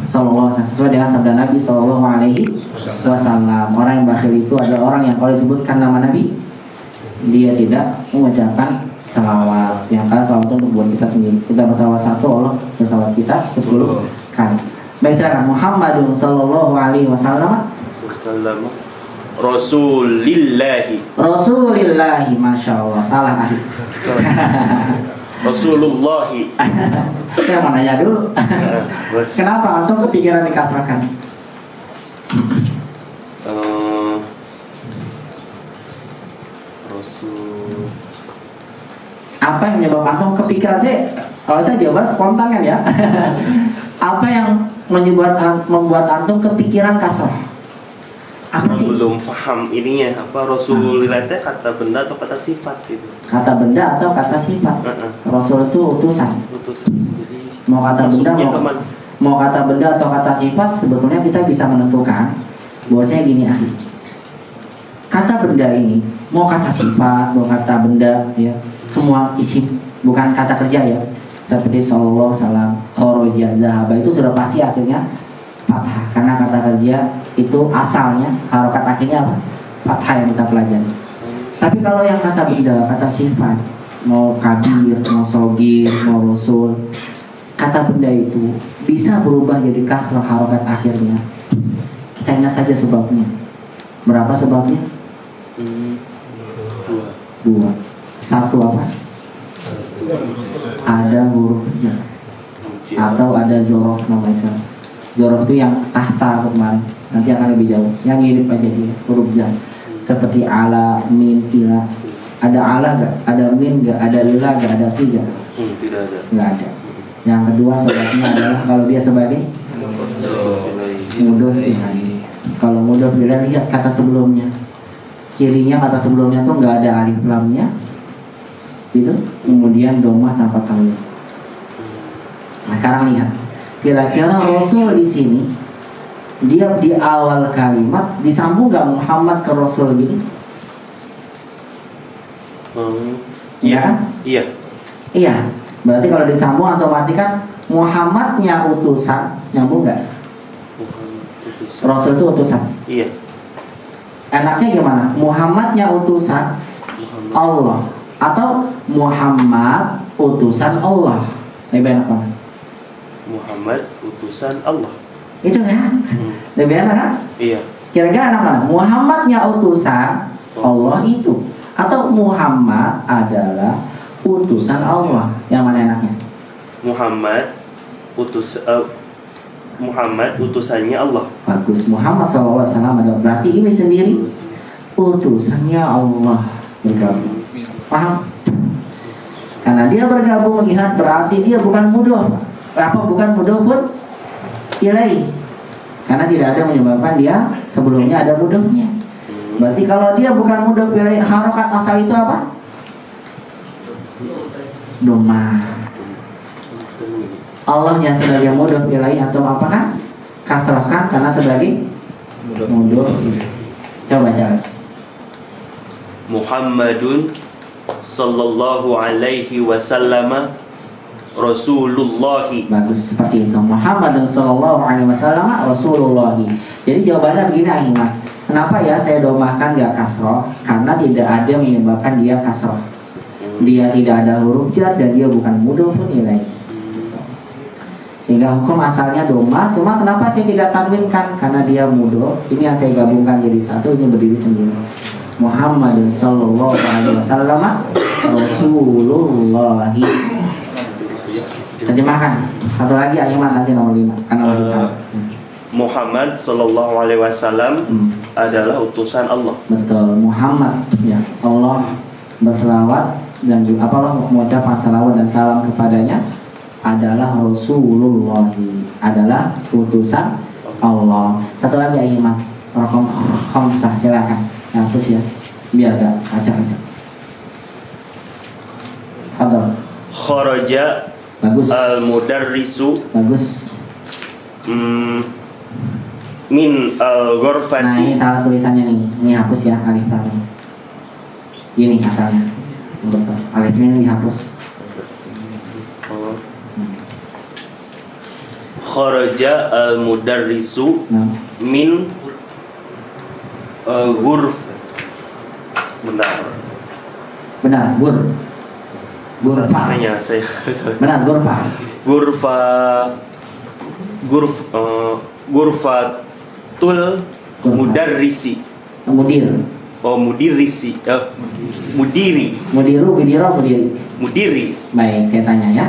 sallallahu alaihi wasallam sesuai dengan sabda Nabi sallallahu alaihi wasallam. Orang yang bakhil itu adalah orang yang kalau disebutkan nama Nabi dia tidak mengucapkan salawat. Yang kali salawat itu untuk buat kita sendiri. Kita bersalawat satu, Allah bersalawat kita 10 kali. Baik, silakan. Muhammadun sallallahu alaihi wasallam Rasulillahi. Rasulillahi, masya Allah, salah ahli. Rasulullahi. Saya mau nanya dulu. Kenapa antum kepikiran dikasrahkan? Rasul. Apa yang menyebabkan antum kepikiran? Kalau saya jawab spontan kan ya. Apa yang membuat antum kepikiran kasrah? Apa sih? Belum paham ininya apa Rasulillah itu kata benda atau kata sifat itu. Kata benda atau kata sifat? Rasul itu utusan. Utusan. Jadi Mau kata benda maksudnya mau kata benda atau kata sifat, sebetulnya kita bisa menentukan bahwasanya gini ahli. Kata benda ini mau kata sifat, mau kata benda ya, semua isim, bukan kata kerja ya. Seperti sallallahu alaihi wasallam, kharaja, zahaba, itu sudah pasti akhirnya fathah, karena kata kerja itu asalnya harokat akhirnya apa? Fathah yang kita pelajari. Tapi kalau yang kata benda, kata sifat, mau kabir, mau sogir, mau rasul, kata benda itu bisa berubah jadi kasrah harokat akhirnya. Kita ingat saja sebabnya. Berapa sebabnya? Dua. Satu apa? Ada huruf jar atau ada zorof namanya. Zorof itu yang tahta kemarin, nanti akan lebih jauh. Yang mirip aja dia, huruf jar. Seperti ala, min, ila. Ada ala gak? Ada min gak? Ada ila gak? Ada fi gak? tidak ada. Gak ada. Yang kedua sebabnya adalah kalau dia sebagai mudhof ilaih. Kalau mudhof ilaih lihat kata sebelumnya. Cirinya kata sebelumnya tuh nggak ada alif lamnya, gitu. Kemudian domah tanpa tanwin. Nah sekarang lihat, kira-kira Rasul di sini dia di awal kalimat disambung nggak Muhammad ke Rasul gini? Iya kan? Iya. Iya. Berarti kalau disambung otomatis kan Muhammadnya utusan, nyambung nggak? Rasul itu utusan. Iya. Enaknya gimana? Muhammadnya utusan Allah atau Muhammad utusan Allah? Lebih enak mana? Muhammad utusan Allah. Itu ya? Lebih enak kan? Iya. Kira-kira enak mana? Muhammadnya utusan Allah itu atau Muhammad adalah utusan Allah? Yang mana enaknya? Muhammad utusannya Allah. Bagus. Muhammad SAW adalah berarti ini sendiri utusannya Allah bergabung. Paham? Karena dia bergabung, lihat berarti dia bukan mudhof. Bukan mudhof pun ilaih. Karena tidak ada menyebabkan dia sebelumnya ada mudhofnya. Berarti kalau dia bukan mudhof ilaih, harokat asal itu apa? Domah. Allahnya sebagai mudhof ilaih atau apakah? Kasrahkan karena sebagai mudhof. Coba baca lagi. Muhammadun sallallahu alaihi wasallam Rasulullahi. Bagus, seperti itu. Muhammadun sallallahu alaihi wasallam Rasulullahi. Jadi jawabannya begini Ahmad. Kenapa ya saya domahkan gak kasroh? Karena tidak ada menyebabkan dia kasroh. Dia tidak ada huruf jar dan dia bukan mudhof pun ilaih. Sehingga hukum asalnya domah. Cuma kenapa saya tidak tanwinkan? Karena dia mudhof. Ini yang saya gabungkan jadi satu. Ini berdiri sendiri. Muhammadun sallallahu alaihi wasallam Rasulullahi. Terjemahkan. Satu lagi Ahmad nanti nomor 5. Karena lagi salah. Muhammad sallallahu alaihi wasallam adalah utusan Allah. Betul. Muhammad ya. Allah berselawat dan juga Allah mengucapkan salawat dan salam kepadanya adalah Rasulullah, adalah utusan Allah. Satu lagi Ahmad, raqam khamsah, silakan. Hapus ya, biar gak acak-acak. Fadhal. Kharaja Bagus. Al-mudarrisu Bagus. min Nah, ini al-ghurfati. salah tulisannya nih. Ini hapus ya alif lam. Ini asalnya. Betul. Alifnya ini dihapus. Kharaja al-mudarrisu Nah, min ghurf. Bentar. benar, gurfa. Makanya saya Benar, gurfa. Gurfatul mudarrisi. Mudir. Oh, mudirisi. Mudiri. Mudiri. Baik, saya tanya ya.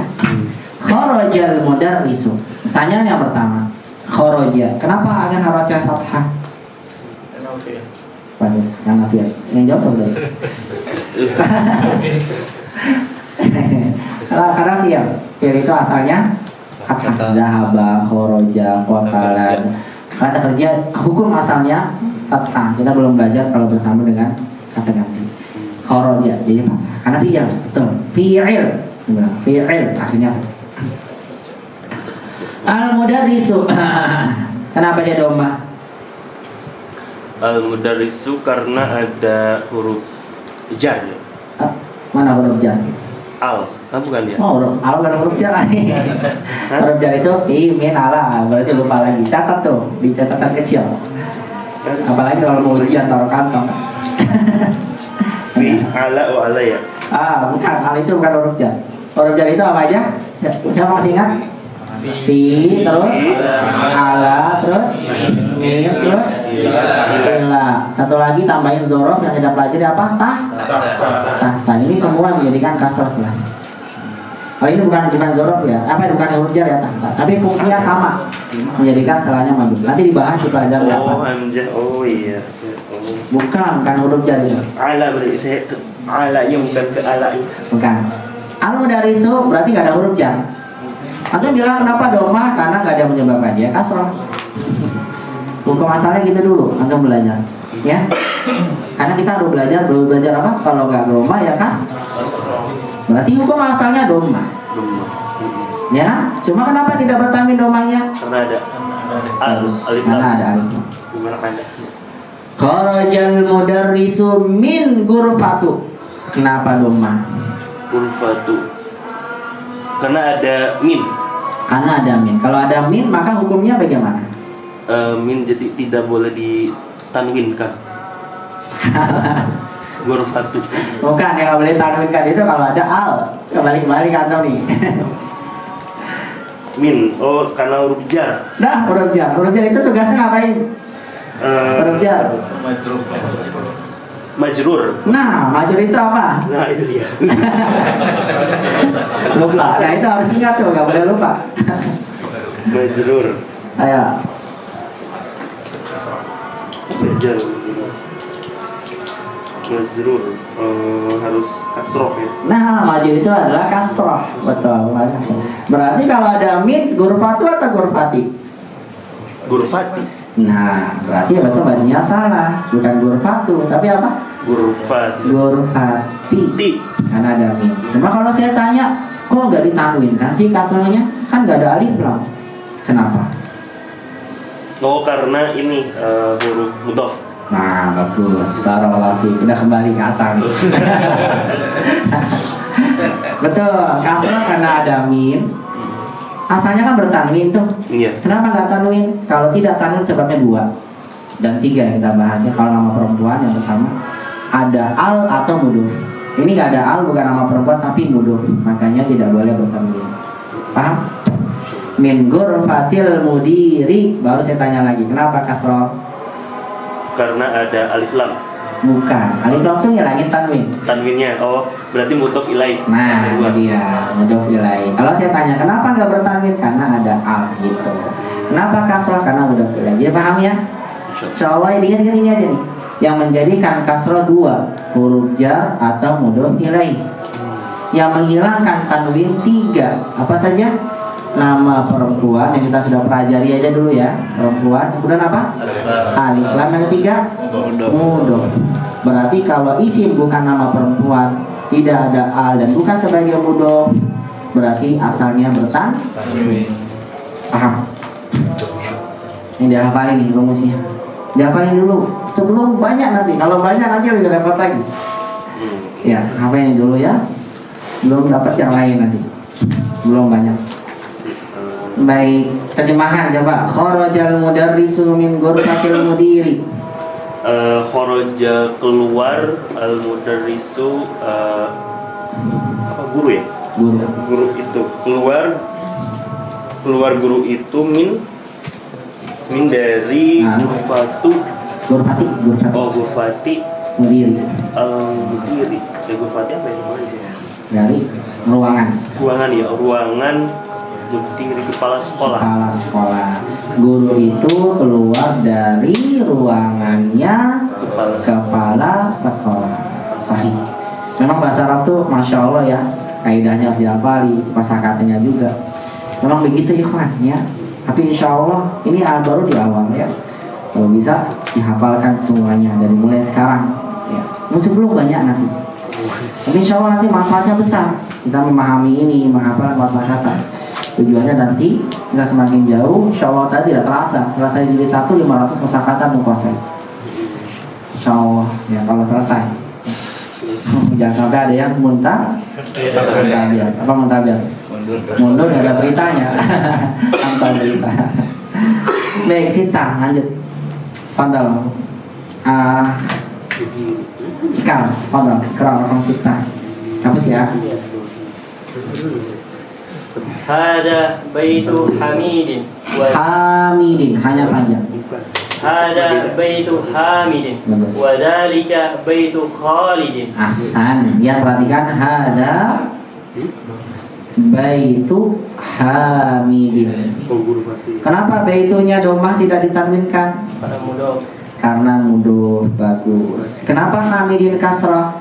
Kharajal mudarrisu. Pertanyaan yang pertama. Kharaja. Kenapa akan harokah fathah? Bagus, karena fi'il. Yang jawab saudara. Karena fi'il. Fi'il itu asalnya fathah. Zahaba, kharaja, qatala. Kata kerja hukum asalnya fathah. Kita belum belajar kalau bersama dengan kata ganti. Kharaja jadi fathah. Karena fi'il, betul. Fi'il akhirnya al-mudarrisu. Kenapa dia domba? Al-mudarrisu karena ada huruf jar ya. Mana huruf jar? Bukan ya? Oh, al ada huruf jar lagi. Huruf jar itu fi, min, ala. Berarti lupa lagi. Catat tuh di catatan kecil. Apalagi kalau mau ujian taruh kantong. Fi, ala, ala ya. Bukan. Al itu bukan huruf jar. Huruf jar itu apa aja? Siapa masih ingat? Fi, terus ala, terus min, terus ila. Satu lagi tambahin zorof yang kita pelajari apa? Tahta. Ini semua menjadikan kasrah lah. Oh, ini bukan zorof ya? Bukan huruf jar ya tahta. Tapi fungsinya sama, menjadikan salahnya mabuk. Nanti dibahas di pelajaran apa? Hamzah. Oh iya. Bukan huruf jar itu. Ala berarti saya ke alanya bukan ke alanya. Bukan. Al-mudarrisu berarti nggak ada huruf jar. Atau bilang kenapa doma? Karena nggak ada yang menyebabkan dia kasrah. Hukum asalnya gitu dulu, atau belajar, ya. Karena kita harus belajar apa? Kalau nggak doma ya berarti hukum asalnya doma. Ya, cuma kenapa tidak bertanwin domanya? Karena ada alif Karena lam. ada alif. Gimana ada? Kharajal mudarrisu min ghurfatu. Kenapa doma? Ghurfatu. Karena ada min. Karena ada min. Kalau ada min maka hukumnya bagaimana? Min jadi tidak boleh ditanwinkan. Ghurfatu. Bukan, yang nggak boleh tanwinkan itu kalau ada al. Kembali kantong nih. Min. Oh, karena huruf jar. Nah, huruf jar. Huruf jar itu tugasnya ngapain? Huruf jar. Majrur. Nah, majrur itu apa? Nah, itu dia. Lupa. Nah, itu harus ingat tuh, nggak boleh lupa. Majrur. Ayo. Majrur. Harus kasroh ya. Nah, majrur itu adalah kasroh. Betul. Berarti kalau ada min, ghurfatu atau ghurfati? Ghurfati. Nah, berarti betul bacanya salah. Bukan ghurfatu, tapi apa? Ghurfati. Ghurfati. Karena ada min. Cuma kalau saya tanya, kok nggak ditanwinkan sih kasrohnya? Kan nggak ada alif lam. Kenapa? Oh, karena ini huruf mudhaf. Nah, bagus. Barakallahu fiik. Udah kembali ke asal nih. Betul, kasroh karena ada min. Asalnya kan bertanwin tuh. Iya. Kenapa nggak tanwin? Kalau tidak tanwin sebabnya 2 dan 3 yang kita bahasnya. Kalau nama perempuan yang pertama ada al atau mudhaf. Ini nggak ada al, bukan nama perempuan tapi mudhaf. Makanya tidak boleh bertanwin. Paham? Min ghurfatil mudiri. Baru saya tanya lagi, kenapa kasroh? Karena ada alif lam. Bukan, alif lam tuh ngilangin tanwin. Tanwinnya. Oh, berarti mudhaf ilaih. Nah, Ada dua. itu dia, mudhaf ilaih. Kalau saya tanya kenapa nggak bertanwin? Karena ada al gitu. Kenapa kasroh? Karena mudhaf ilaih. Jadi paham ya? Insyaallah ingat-ingat ini aja nih. Yang menjadikan kasroh 2, huruf jar atau mudhaf ilaih. Yang menghilangkan tanwin 3, apa saja? Nama perempuan yang kita sudah pelajari aja dulu ya. Perempuan, kemudian apa? Alif lam. Yang ketiga mudhaf. Berarti kalau isim bukan nama perempuan, tidak ada al dan bukan sebagai mudhaf, berarti asalnya bertanwin. Paham? Ini dihafalin nih rumusnya. Dihafalin dulu sebelum banyak nanti. Kalau banyak nanti lebih repot lagi. Ya, hafalin dulu ya. Belum dapat yang lain nanti. Belum banyak. Baik, terjemahan coba. Kharajal mudarrisu min ghurfatil mudiri. Kharaja keluar al mudarrisu apa guru ya? Guru itu keluar guru itu min dari Ghurfati. Ghurfati Mudiri. mudiri. Ghurfati apa ya? Dari ruangan mudiri kepala sekolah. Guru itu keluar dari ruangannya kepala sekolah. Sahih. Memang bahasa Arab tuh masya Allah ya, kaidahnya harus dihafali, kosakatanya juga. Memang begitu ikhwan ya. Tapi insya Allah ini baru di awal ya. Kalau bisa dihafalkan semuanya dari mulai sekarang ya. Sebelum banyak nanti. Tapi insya Allah nanti manfaatnya besar. Kita memahami ini, menghafal kosakata. Tujuannya nanti kita semakin jauh, insya Allah tadi tidak terasa. Selesai jilid 1 500 kosakata menguasai. Insya Allah ya kalau selesai. Jangan sampai ada yang muntabiat. Apa muntabiat? Mundur ada beritanya. Tanpa berita. Baik, Sita lanjut. Fadal. Ikal, Fadal. Kerana Sita. Apa sih ya? Hada baitu Hamidin. Hamidin hanya panjang. Hada baitu Hamidin. Wa dzalika baitu Khalidin. Hasan. Ya perhatikan hada baitu Hamidin. Kenapa baitunya domah tidak ditanwinkan? Karena mudhof. Bagus. Kenapa Hamidin kasrah?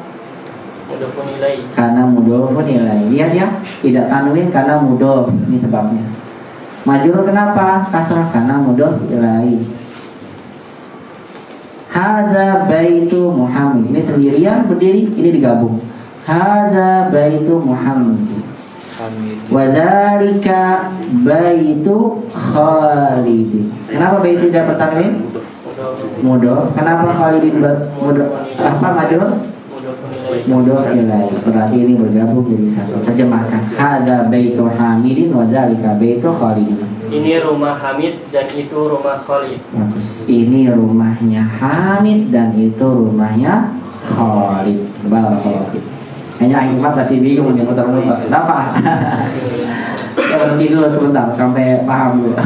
Mudhofun ilaih. Karena mudhofun ilaih. Lihat ya, tidak tanwin karena mudhof. Ini sebabnya. Majrur kenapa? Kasrah karena mudhof ilaih. Haza baitu Muhammad. Ini sendirian berdiri, ini digabung. Haza baitu Muhammad. Wa zalika baitu Khalid. Kenapa baitu tidak bertanwin? Mudhof. Kenapa Khalidin mudhof? Apa majrur? Mudhof ilaih. Berarti ini bergabung jadi satu. Terjemahkan. Hadza baitu Hamidin wa dzalika baitu Khalid. Ini rumah Hamid dan itu rumah Khalid. Bagus. Ini rumahnya Hamid dan itu rumahnya Khalid. Barakallahu fiik. Hanya Ahmad masih bingung nih muter-muter. Kenapa? Berhenti dulu sebentar sampai paham dulu.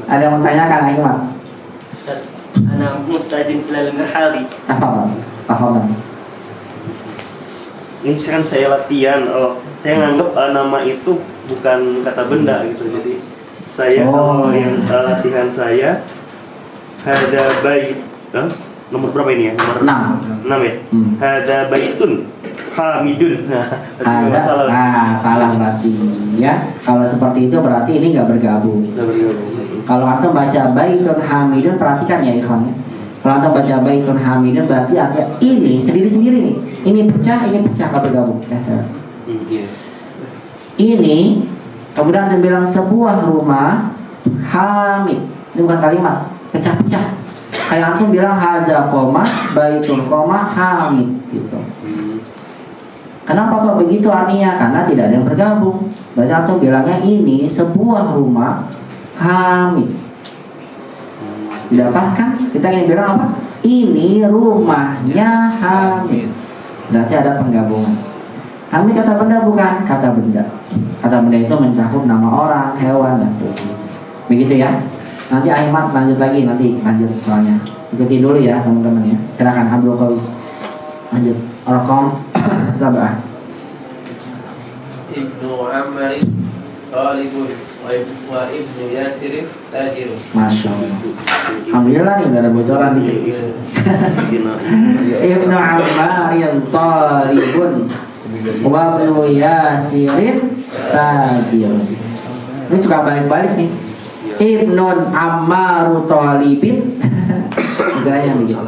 Ada yang mau tanyakan Ahmad? Ana mustadin ilal merhali. Paham. Ini misalkan saya latihan, saya nganggap nama itu bukan kata benda gitu. Jadi saya yang latihan saya ada bait, nomor berapa ini ya? Nomor 6 ya. Ada baitun Hamidun. Salah berarti ya. Kalau seperti itu berarti ini nggak bergabung. Kalau antum baca baitun Hamidun, perhatikan ya ikhwan ya. Kalau antum baca baitun Hamidun berarti artinya ini sendiri-sendiri nih. Ini pecah nggak bergabung. Ini kemudian antum bilang sebuah rumah Hamid. Ini bukan kalimat, pecah-pecah. Kayak antum bilang haza koma baitun koma Hamid gitu. Kenapa kok begitu artinya? Karena tidak ada yang bergabung. Berarti antum bilangnya ini sebuah rumah Hamid. Tidak pas kan? Kita ingin bilang apa? Ini rumahnya Hamid. Berarti ada penggabungan. Hamid kata benda bukan? Kata benda. Kata benda itu mencakup nama orang, hewan, dan sebagainya. Begitu ya. Nanti Ahmad lanjut lagi, nanti lanjut soalnya. Ikuti dulu ya teman-teman ya. Silakan Abdul Qawi. Lanjut. Rakam 7. Ibnu Amr Talibun wa Ibnu Yasir Tajirun. Masya Allah. Alhamdulillah nih, gak ada bocoran dikit. Ibnu Ammar yang Talibun wa Ibnu Yasir Tajirun. Ini suka balik-balik nih. Ibnu Ammar Talibin. Gaya begitu.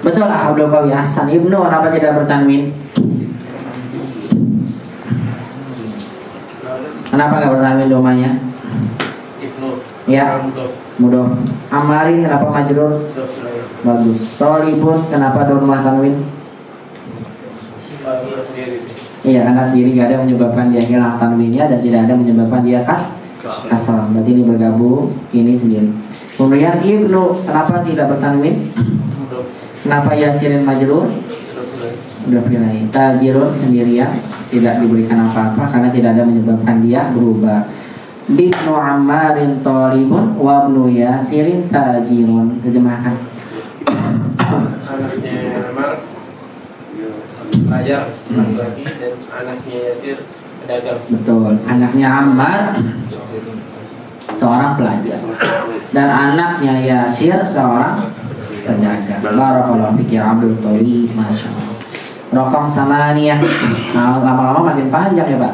Betul lah Abdul Qawi Hasan. Ibnu kenapa tidak bertanwin? Kenapa nggak bertanwin domanya? Ibnu. Ya. Mudah. Amarin kenapa majrur? Bagus. Tolibun kenapa domah tanwin? Iya, karena diri gak ada menyebabkan dia hilang tanwinnya dan tidak ada menyebabkan dia kasrah. Berarti ini bergabung, ini sendiri. Kemudian Ibnu kenapa tidak bertanwin? Kenapa Yasirin majrur? Udah pilih. Tajirun sendirian tidak diberikan apa-apa karena tidak ada menyebabkan dia berubah. Ibnu Ammarin Tolibun wa ibnu Yasirin tajirun. Terjemahkan. Anaknya Ammar pelajar laki dan anaknya Yasir pedagang. Betul. Anaknya Ammar seorang pelajar dan anaknya Yasir seorang pedagang. Barakallahu fik ya Abdul Tawib, masya Allah. Rokong samaniyah. Nah, lama-lama makin panjang ya Pak.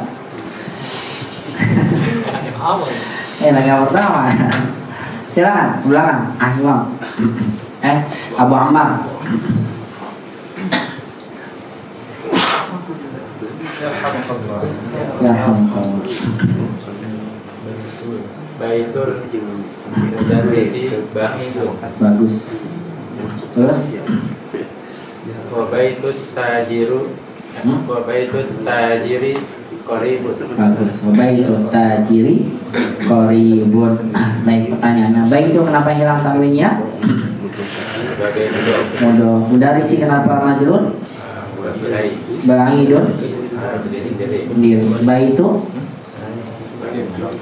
Lagi yang pertama. Silakan belakang. Imam. Abu Ammar. Ya alhamdulillah. Baitul mudarrisi ba'idun. Bagus. Terus Wa baitut tajiru wa baitut tajiri qaribun. bagus. Baitut tajiri qaribun. Baik, pertanyaannya. Baik itu kenapa hilang tanwinnya? Sebagai bentuk Mudah. Mudarrisi kenapa majrur? wa bilai. Ba'idun Sendiri. sendiri. Baik itu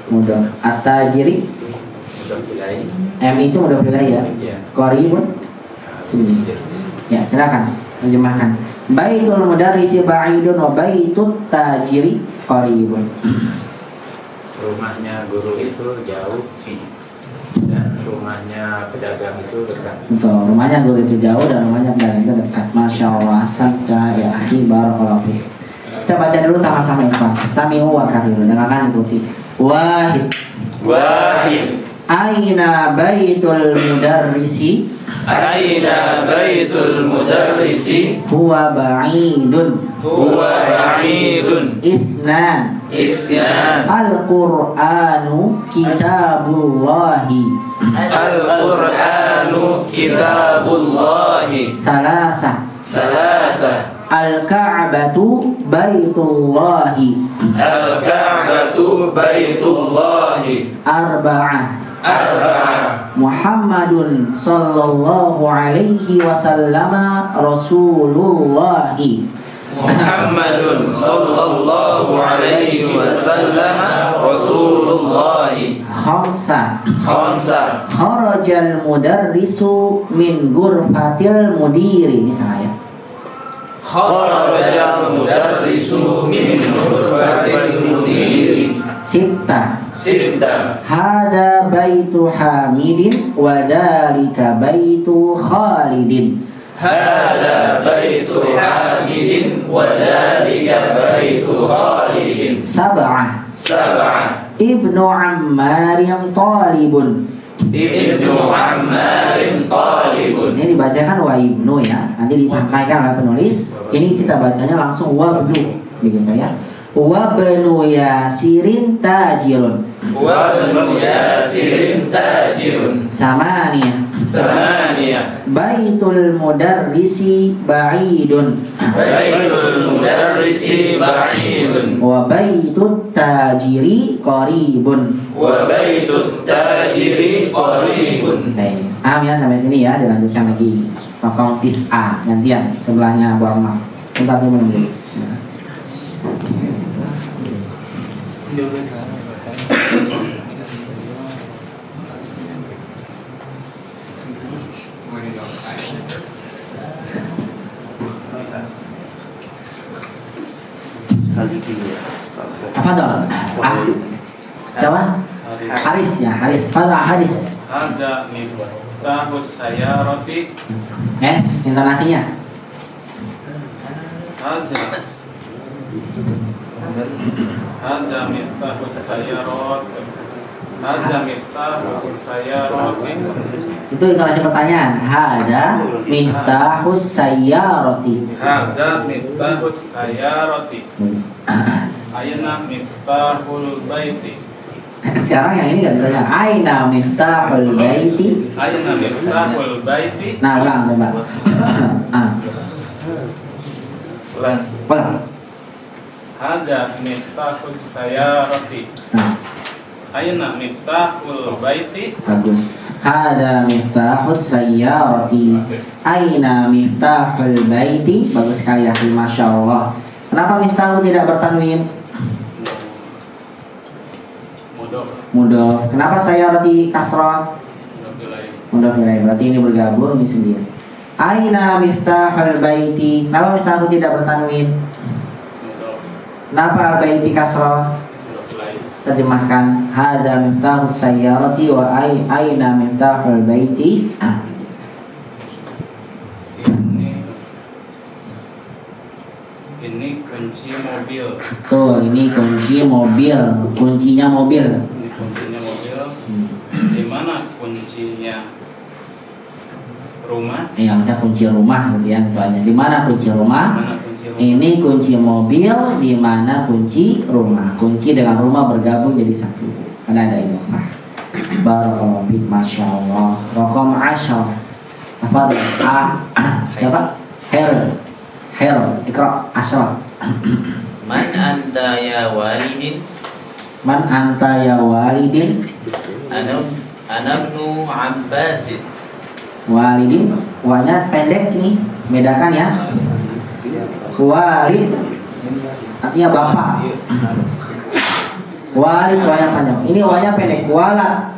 mudah. At-tajiri Untuk bilai. M itu mudah pilih ya. Ya. Qaribun sendiri. Ya, silakan terjemahkan. Baitul mudarrisi ba'idun wa baitut tajiri qaribun. Rumahnya guru itu jauh dan rumahnya pedagang itu dekat. Betul, rumahnya guru itu jauh dan rumahnya pedagang itu dekat. Masya Allah, sadqa ya akhi barakallahu fiik. Kita baca dulu sama-sama ikhwan. Sami'u wa kariru, dengarkan ikuti. Wahid. Aina baitul mudarrisi? Aina baitul mudarrisi? Huwa ba'idun. Isnan. Al-Qur'anu kitabullahi. Al-Qur'anu kitabullahi. Salasa. Al-Ka'batu baitullahi. Al-Ka'batu baitullahi. Arba'ah. Muhammadun sallallahu alaihi wasallama Rasulullahi. Muhammadun sallallahu alaihi wasallam Rasulullahi. Khamsa. Kharajal mudarrisu min ghurfatil mudiri. Ini saya. Kharajal mudarrisu min ghurfatil mudiri. Sitta. Sitta. Hada baitu Hamidin wa dalika baitu Khalidin. Hada baitu Hamidin wa dalika baitu Khalidin. Sab'ah. Ibnu Ammarin talibun. Ibnu Ammarin talibun. Ini dibacakan wa ibnu ya. Nanti disampaikan oleh penulis. Ini kita bacanya langsung wa ibnu, begitu ya. Wa ibnu Yasirin tajirun. Wa ibnu Yasirin tajirun. Samaniyah. Baitul mudarrisi ba'idun. Baitul mudarrisi ba'idun. Wa baitut tajiri qaribun. Wa baitut tajiri qaribun. Baik, paham ya sampai sini ya. Dilanjutkan lagi. Rokong tis'a gantian sebelahnya Abu Ammar. Bentar saya menunggu. Bismillah. Fadal. Siapa? Haris ya, Haris. Fadal Haris. Ada miftahus sayarati. Intonasinya. Ada miftahus sayarati. Ada miftahus sayarati. Itu intonasi pertanyaan. Hada miftahus sayyarati. Ada miftahus sayarati. Aina miftahul baiti. Sekarang yang ini gak ditanya. Aina miftahul baiti. Aina miftahul baiti. Nah, ulang coba. Ulang. Hada miftahus sayarati. Nah, Aina miftahul baiti. bagus. Hada miftahus sayyarati. Aina miftahul baiti. Bagus sekali ya, Masya Allah. Kenapa miftahu tidak bertanwin? Mudof. Kenapa sayyarati kasrah? Mudof ilaih. Berarti ini bergabung, ini sendiri. Aina miftahul baiti. Kenapa miftahu tidak bertanwin? Kenapa baiti kasrah? Terjemahkan. Hadza miftahus sayyarati wa aina miftahul baiti. Ini kunci mobil. Tuh, ini kunci mobil. Kuncinya mobil. Ini kuncinya mobil. Di mana kuncinya rumah? Harusnya kunci rumah gitu ya, itu aja. Di mana kunci rumah? Mana kunci rumah? Ini kunci mobil, di mana kunci rumah. Kunci dengan rumah bergabung jadi satu. Karena ada idhofah. Barakallahu fiik, Masya Allah. Raqam 10. Apa? Siapa? Her. Iqra 10. Man anta ya walidin. Man anta ya walidin. Ana ibnu Abbasin. Walidin, wanya pendek nih. Bedakan ya. Walid artinya bapak. Walid wanya panjang. Ini wanya pendek. Walad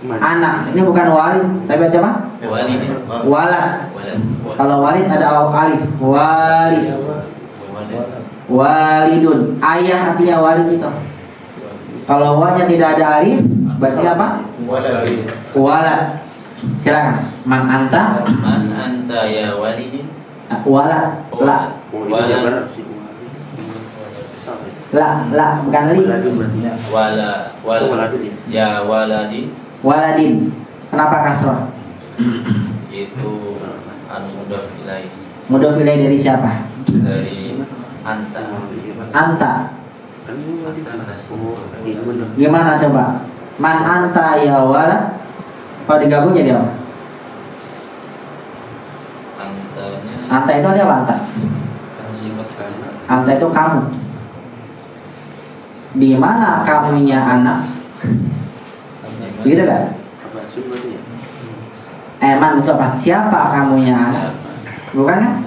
anak. Ini bukan walid, tapi baca apa? Walidin. Walad. Walad. Kalau walid ada alif. Walid. Walidun. Ayah artinya walid itu. Kalau wanya tidak ada alif, berarti apa? Walad. Silakan. Man anta. Man anta ya walidin. Walad. La. Walad. La, bukan li. Ya waladin. Waladin. Kenapa kasrah? Itu anu mudhof ilaih. Mudhof ilaih dari siapa? Dari anta. Anta. Gimana coba? Man anta ya walad. Kalau digabung jadi apa? Antanya Anta itu ada apa anta? sifat sana. Anta itu kamu. Di mana kamunya anak? Gitu kan? Man itu apa? Siapa kamunya anak? Bukan kan?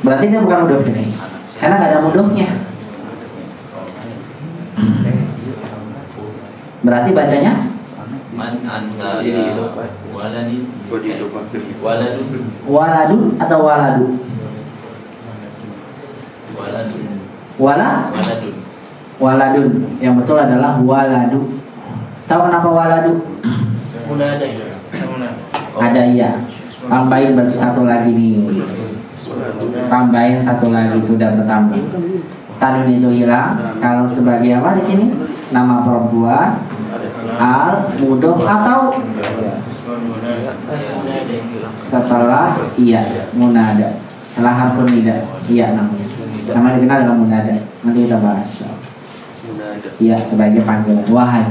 Berarti dia bukan mudhof ilaih. Karena nggak ada mudhofnya. Berarti bacanya Man anta ya waladin. Waladun. waladun atau waladu? Waladun. Waladun. Waladun. Yang betul adalah waladu. Tahu kenapa waladu? Mudah ada ya. Ada iya. Tambahin berarti satu lagi nih. Tambahin satu lagi, sudah bertambah. Tanwin itu hilang. Kalau sebagai apa di sini? Nama perempuan, al, mudhof atau setelah iya munada. Setelah harfun nida, iya namanya. Nama dikenal dengan munada. Nanti kita bahas. Iya sebagai panggilan. Wahai.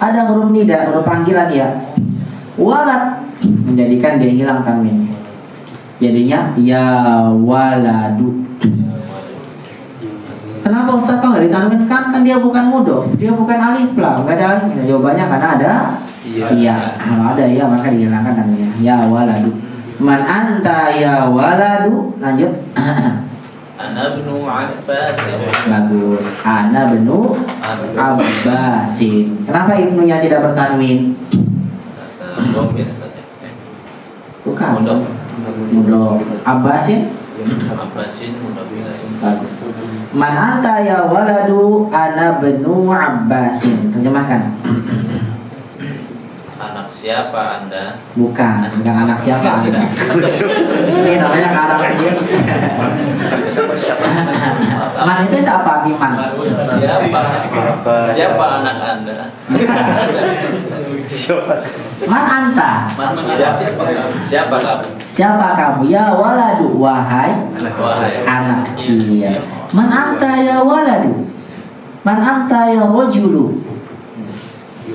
Ada huruf nida, huruf panggilan ya. Walad menjadikan dia hilang tanwinnya. Jadinya ya waladu. Kenapa Ustaz kok nggak ditanwinkan? Kan dia bukan mudhof, dia bukan alif lam, nggak ada alifnya. Jawabannya karena ada iya. Kalau ada iya maka dihilangkan tanwinnya. Ya waladu. Man anta ya waladu. Lanjut. Ana ibnu Abbasin. Bagus. Ana ibnu Abbasin. Kenapa ibnunya tidak bertanwin? Domir saja. Bukan. Mudhof. Mudhof. Abbasin. Abbasin mudhof ilaih. Bagus. Man anta ya waladu ana ibnu Abbasin. Terjemahkan. Anak siapa Anda? Bukan anak siapa Anda. Ini namanya anak sendiri. Man itu siapa? Iman. Siapa anak Anda? Man anta. Siapa kamu? Siapa kamu? Ya waladu, wahai anak kecil. Man anta ya waladu? Man anta ya rajulu?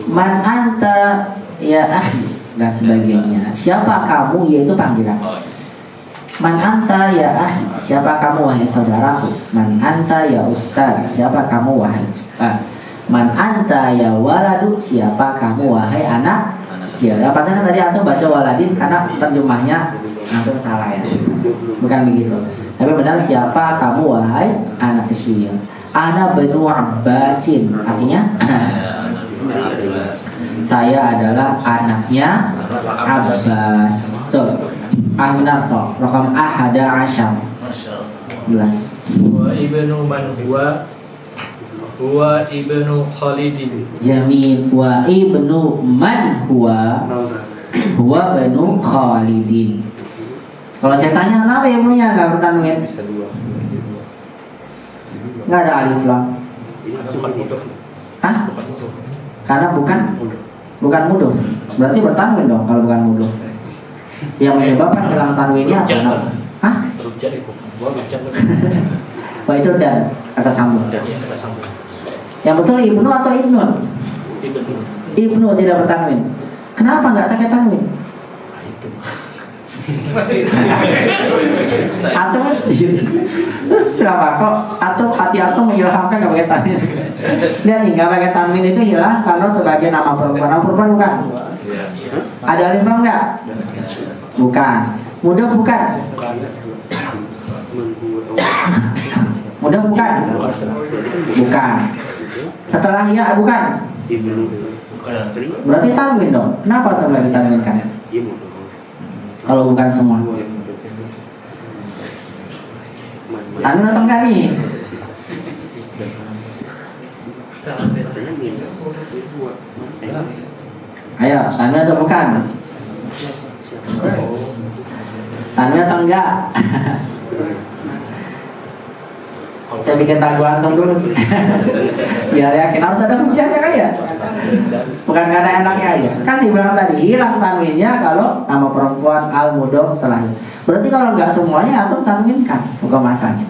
Man anta ya akhi? Dan sebagainya. Siapa kamu? Yaitu panggilan. Man anta ya akhi? Siapa kamu wahai saudaraku? Man anta ya ustaz? Siapa kamu wahai ustaz? Man anta ya waladu? Siapa kamu wahai anak kecil? Ya pantas tadi antum baca waladin karena terjemahnya antum salah ya. Bukan begitu. Tapi benar siapa kamu wahai anak kecil? Ana banu Abbasin. Artinya saya adalah anaknya Abbas. Tuh. Benar toh. Rakam ahada asyar 11. Wa ibnu man huwa ibnu Khalidin. Jamil. Wa ibnu man huwa banu Khalidin. Kalau saya tanya kenapa ibnunya nggak bertanwin? Nggak ada alif lam. Hah? Karena bukan mudhof. Berarti bertanwin dong kalau bukan mudhof. Yang menyebabkan hilang tanwinnya apa? Hah? Wah itu dan kata sambung. Yang betul ibnu atau ibnun? Ibnu tidak bertanwin. Kenapa nggak pakai tanwin? Atau terus kenapa kok atau hati atau mengilhamkan nggak pakai tanwin? Lihat nih nggak pakai tanwin itu hilang karena sebagai nama perempuan. Nama perempuan bukan? Ada alif lam nggak? Bukan. Mudah bukan? Mudah bukan? Bukan. Setelah ya bukan? Berarti tanwin dong. Kenapa tuh nggak ditanwinkan? Kalau bukan semua. Tanwin atau enggak nih? Ayo, tanwin atau bukan? Tanwin atau enggak? Saya bikin tangguh antum dulu. Biar yakin harus ada hujahnya kan ya? Bukan karena enaknya aja. Kan dibilang tadi hilang tanwinnya kalau nama perempuan al-mudhof setelahnya. Berarti kalau enggak semuanya antum tanwinkan, bukan masanya.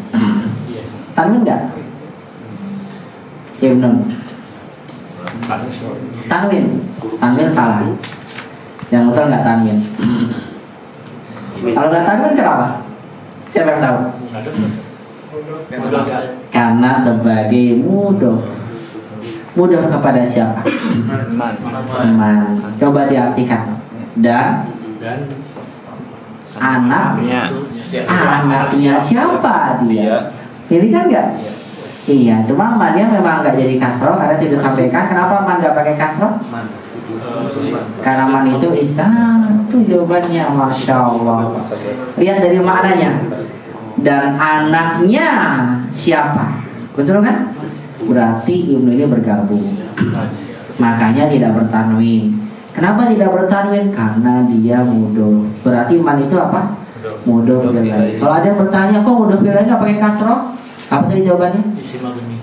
Tanwin enggak? Ibnun. Tanwin salah. Yang betul enggak tanwin. Kalau enggak tanwin kenapa? Siapa yang tahu? Karena sebagai mudhof kepada siapa? Man. Coba diartikan. Dan anaknya siapa dia? Ini kan enggak? Iya, cuma mannya memang enggak jadi kasroh karena saya sudah sampaikan. Kenapa man enggak pakai kasroh? Karena man itu itu jawabannya, masya Allah. Lihat dari maknanya. Dan anaknya siapa? Betul kan? Berarti ibnu ini bergabung. Makanya tidak bertanwin. Kenapa tidak bertanwin? Karena dia mudhof. Berarti man itu apa? Mudhof ilaih. Kalau ada yang bertanya kok mudhof ilaih nggak pakai kasroh? Apa tadi jawabannya?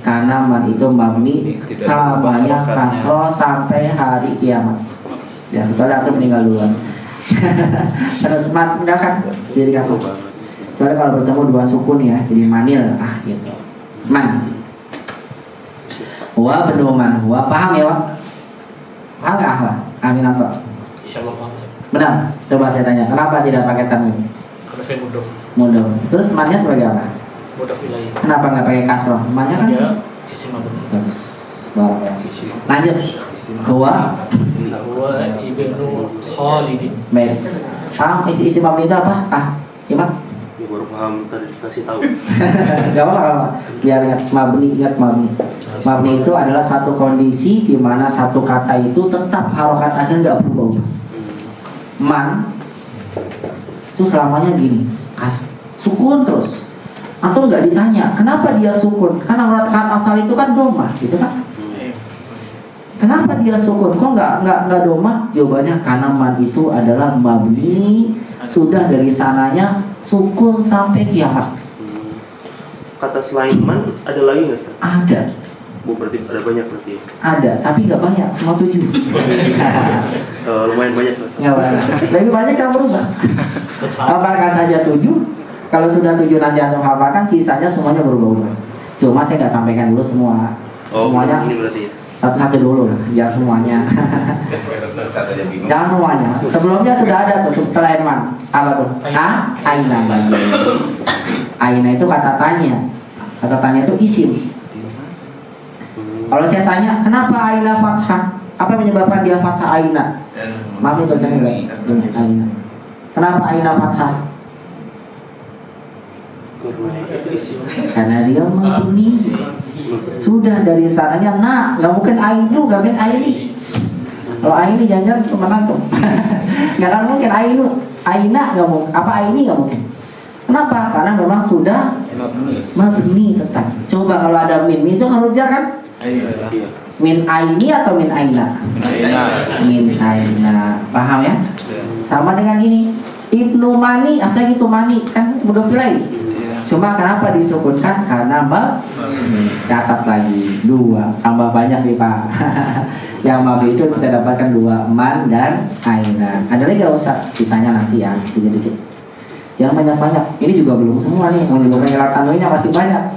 Karena man itu mabni selamanya kasroh sampai hari kiamat. Ya, kalau aku meninggal duluan. Terus man udah kan jadi kasroh. Soalnya kalau bertemu dua sukun ya, jadi manil gitu. Man. Wa benu man. Wa paham ya, Pak? Paham enggak, Pak? Amin atau? Insyaallah paham. Benar. Coba saya tanya, kenapa tidak pakai tanwin? Karena saya mudhof. Mudhof. Terus mannya sebagai apa? Mudhof ilaih. Kenapa enggak pakai kasroh? Mannya kan? Ya, isim mabni. Bagus. Lanjut. Huwa ibnu Khalidin. Baik. Paham isi mabni itu apa? Iman? Ya baru paham tadi dikasih tahu. Gak apa-apa. Biar ingat mabni. Mabni itu adalah satu kondisi di mana satu kata itu tetap harokat akhir nggak berubah. Man itu selamanya gini, sukun terus. Atau nggak ditanya, kenapa dia sukun? Karena harokat asal itu kan domah, gitu kan? Kenapa dia sukun? Kok nggak domah? Jawabannya karena man itu adalah mabni, sudah dari sananya sukun sampai kiamat. Kata selain man ada lagi nggak, Ustaz? Ada. Berarti ada banyak berarti. Ada, tapi nggak banyak, cuma 7. Lumayan banyak, Ustaz. Nggak banyak. Lebih banyak yang berubah. Hafalkan saja 7. Kalau sudah 7 nanti antum hafalkan, sisanya semuanya berubah-ubah. Cuma saya nggak sampaikan dulu semua. Semuanya ini berarti ya. satu-satu dulu lah, biar semuanya. Jangan semuanya. Sebelumnya sudah ada tuh selain man. Apa tuh? Aina. Aina itu kata tanya. Kata tanya itu isim. Kalau saya tanya, kenapa Aina fathah? Apa yang menyebabkan dia fathah Aina? Maaf itu saya enggak dengan Aina. Kenapa Aina fathah? Karena dia mabni. Sudah dari sananya nggak mungkin Ainu, nggak mungkin Aini. Kalau Aini jangan cuma nantum. Nggak akan mungkin Ainu, Aina nggak mungkin. Apa Aini nggak mungkin. Kenapa? Karena memang sudah mabni tetap. Coba kalau ada min itu kan rujar kan? Min Aini atau min Aina? Min Aina. Paham ya? Sama dengan ini. Ibnu Mani, asal gitu Mani kan mudah pilih. Cuma kenapa disebutkan? Karena catat lagi 2, tambah banyak nih Pak. Yang mabni itu kita dapatkan 2, man dan aina. Ada lagi gak usah, sisanya nanti ya, dikit-dikit. Jangan banyak-banyak. Ini juga belum semua nih, menyebutkan nilai tanwinya masih banyak.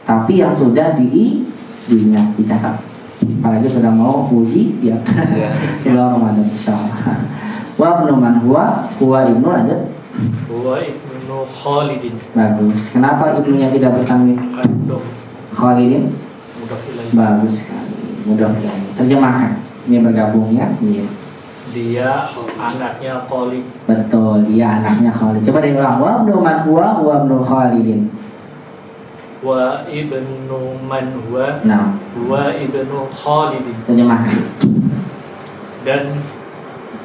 Tapi yang sudah dicatat. Apalagi sudah mau uji ya. Sudah Ramadan insyaallah. Wa ibnu man huwa ibnu lanjut. Huwa ibnu Khalidin. Bagus. Kenapa ibnunya tidak bertanwin? Khalidin. Bagus sekali. Mudah ya. Terjemahkan. Ini bergabung ya. Iya. Dia anaknya Khalid. Betul, dia anaknya Khalid. Coba diulang. Wa ibnu man huwa ibnu Khalidin. Wa ibnu man huwa Nah, wa ibnu Khalidin. terjemahkan. Dan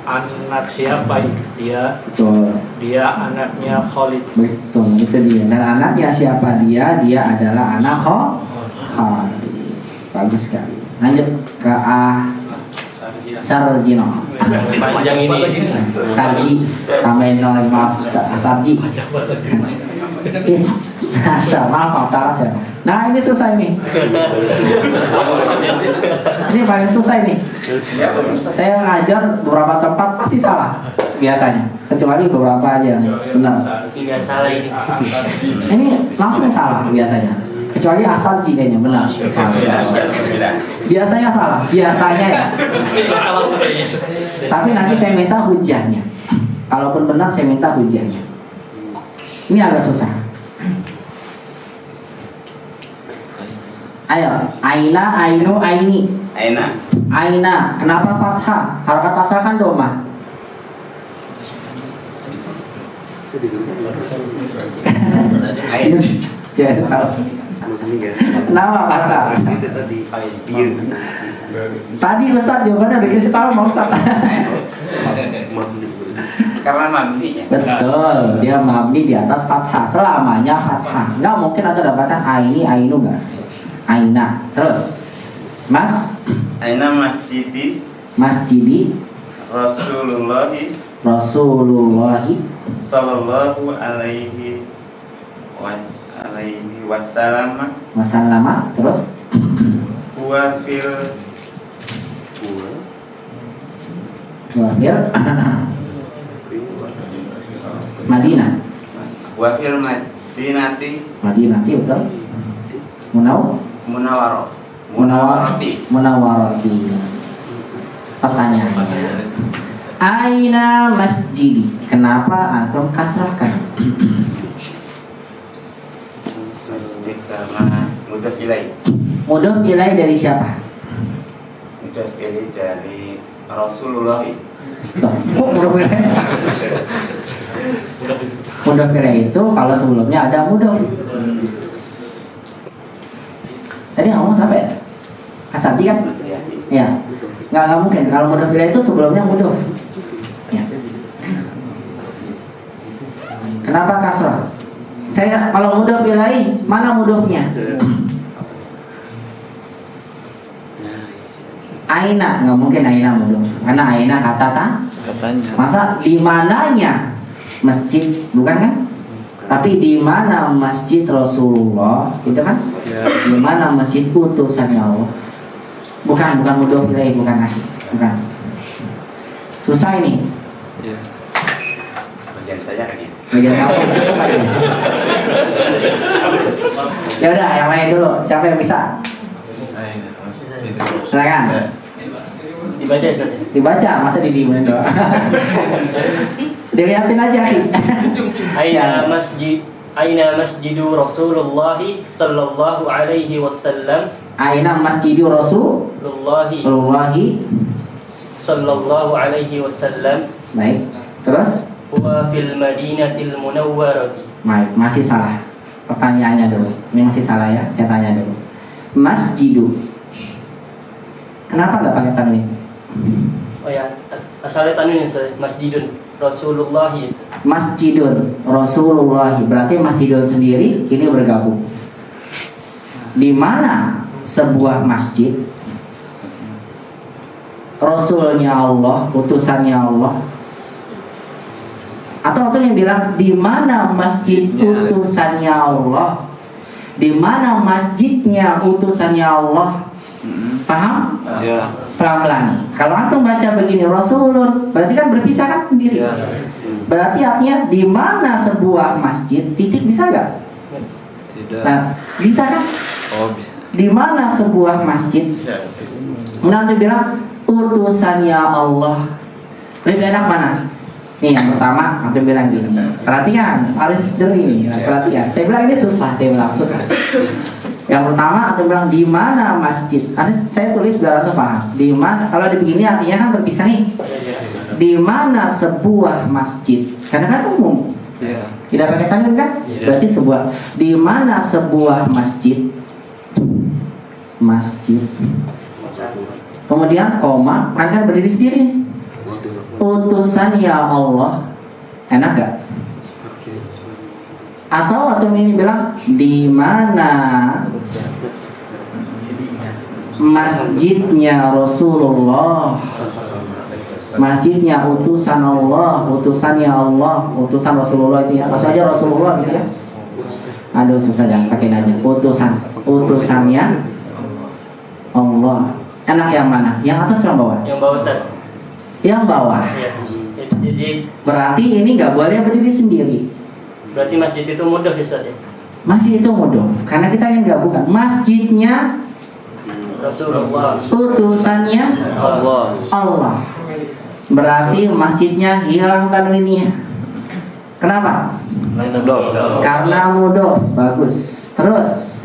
anak siapa dia? Betul. Dia anaknya Khalid. Betul, itu dia. Dan anaknya siapa dia? Dia adalah anak Khalid. Bagus sekali. Lanjut ke Sarjino. Panjang ini. Sarji. Tambahin 0, maaf. Sarji. Maaf, salah saya. Nah ini susah ini. Ini paling susah ini. Saya ngajar beberapa tempat pasti salah biasanya, kecuali beberapa aja benar. Tidak salah ini. Ini langsung salah biasanya, kecuali asal jikanya benar. Biasanya salah, biasanya ya. Tapi nanti saya minta hujahnya. Kalaupun benar saya minta hujahnya. Ini agak susah. Ayo, aina, ainu, aini. Aina, kenapa fathah? Harokat asal kan doma. Ya, kenapa fathah? Tadi Ustaz jawabannya dikasih tahu sama Ustaz. Karena mabninya. Betul, dia mabni di atas fathah, selamanya fathah. Nggak mungkin atau dapatkan aini, ainu nggak? Aina, terus Aina masjidi Rasulullahi sallallahu alaihi wasallam. Terus Huwa fil Madinah. Wa fil Madinati Betul. Munawarati. Pertanyaannya, aina masjidi? Kenapa antum kasrahkan? masjid karena mudhof ilaih. Mudhof ilaih dari siapa? Mudhof ilaih dari Rasulullah. Tuh, mudhof ilaih. Mudhof ilaih itu kalau sebelumnya ada mudhof. Tadi ngomong sampai Asabji kan? Ya. Nggak mungkin kalau mudhof ilaih itu sebelumnya mudhof. Ya. Kenapa kasrah? Saya kalau mudhof ilaih mana mudhofnya? Aina, nggak mungkin aina mudhof. Karena aina katanya. Masa di mananya masjid, bukan kan? Tapi di mana masjid Rasulullah, itu kan? Di mana masjid utusannya Allah? Bukan mudhof ilaih, bukan. Susah ini. Bagian saya kan ya. Bagian kamu itu bagian. Ya udah, yang lain dulu. Siapa yang bisa? Silakan. Dibaca ya Ustaz? Dibaca, masa didiemin doang. Dilihatin aja. Aina masjidu Rasulullah sallallahu alaihi wasallam. Aina masjidu Rasulullahi sallallahu alaihi wasallam. Baik. Terus? Wa fil Madinatil Munawwarati. Baik, masih salah. Pertanyaannya dulu. Ini masih salah ya. Saya tanya dulu. Masjidu. Kenapa enggak pakai tanwin? Oh ya, asalnya tanwin Ustaz. Masjidun Rasulullah. Masjidun Rasulullah, berarti masjidun sendiri ini bergabung. Di mana sebuah masjid Rasulnya Allah, utusannya Allah. Atau yang bilang di mana masjid utusannya Allah, di mana masjidnya utusannya Allah. Paham? Ya. Pelan-pelan. Kalau antum baca begini Rasulun, berarti kan berpisah kan sendiri. Berarti artinya di mana sebuah masjid, titik bisa nggak? Tidak. Nah, bisa kan? Oh, bisa. Di mana sebuah masjid? Nanti bilang utusannya Allah. Lebih enak mana? Nih yang pertama, antum bilang gini. Perhatikan, harus jeli. Perhatikan. Saya bilang ini susah, saya bilang susah. Yang pertama antum bilang di mana masjid. Saya tulis biar antum paham. Di mana? Kalau begini artinya kan berpisah nih. Di mana sebuah masjid? Karena kan umum. Tidak pakai tanwin kan? Berarti sebuah. Di mana sebuah masjid? Masjid. Kemudian koma, kan berdiri sendiri. Utusan ya Allah. Enak gak? Atau ini bilang di mana masjidnya Rasulullah, masjidnya utusan Allah, utusannya Allah, utusan Rasulullah itu ya. Maksud aja Rasulullah gitu ya. Aduh susah jangan pakai aja. Utusannya Allah. Enak yang mana? Yang atas yang bawah? Yang bawah Ustaz. Yang bawah. Ya. Jadi berarti ini nggak boleh berdiri sendiri. berarti masjid itu mudhof ya Ustaz ya? Masjid itu mudhof karena kita yang gabungkan. Masjidnya Rasulullah, utusannya Allah. Berarti masjidnya hilang tanwinnya. Kenapa? Karena mudhof. Bagus. Terus.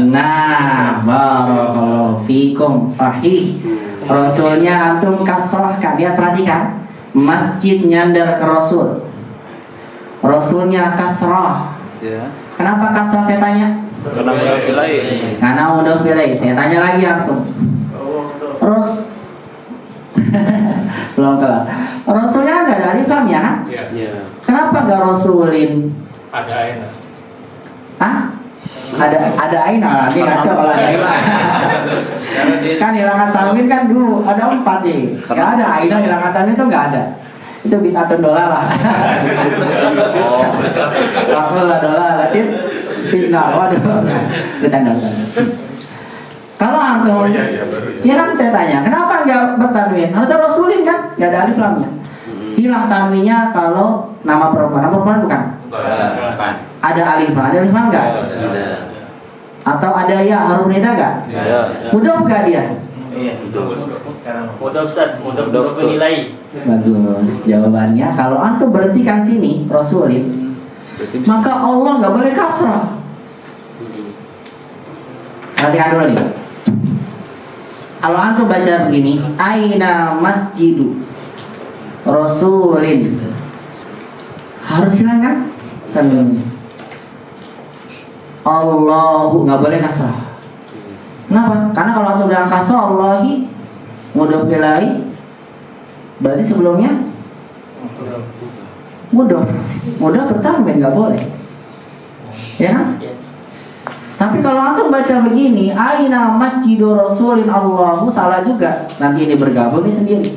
Nah, barakallahu fikum. Sahih. Rasulnya antum kasrahkan. Lihat perhatikan. Masjid nyandar ke Rasul. Rasulnya kasrah. Kenapa kasrah saya tanya? Karena mudhof ilaih. Saya tanya lagi antum. Belum kelar. Rasulnya nggak ada alif lam ya kan? Kenapa nggak Rasulin? Ada aina. Hah? Ada aina. Ini ngaco kalau ada aina. Kan hilangan tanwin kan dulu ada 4 nih. Nggak ada aina, hilangan tanwin itu nggak ada. Itu $1 lah. Langsung lah dolar Latin. Fitnah. Waduh. Bercanda. Kalau antum, ya kan saya tanya, kenapa nggak bertanwin? Harusnya Rasulin kan, nggak ada alif lamnya. Hilang tanwinnya kalau nama perempuan. Nama perempuan bukan? Ada alif lam nggak? Atau ada ya huruf nida nggak? Mudhof nggak dia? mudhof Ustaz, mudhof penilai. Bagus. Jawabannya kalau antum berhentikan sini Rasulin, maka Allah nggak boleh kasrah. Perhatikan dulu nih. Kalau antum baca begini, aina masjidu Rasulin, harus hilang kan? Allahu nggak boleh kasrah. Kenapa? Karena kalau antum bilang kasrah Allahi mudhof ilaih, berarti sebelumnya mudhof bertanwin nggak boleh, ya kan? Tapi kalau antum baca begini, aina masjidu Rasulin Allahu, salah juga. Nanti ini bergabung ini sendiri.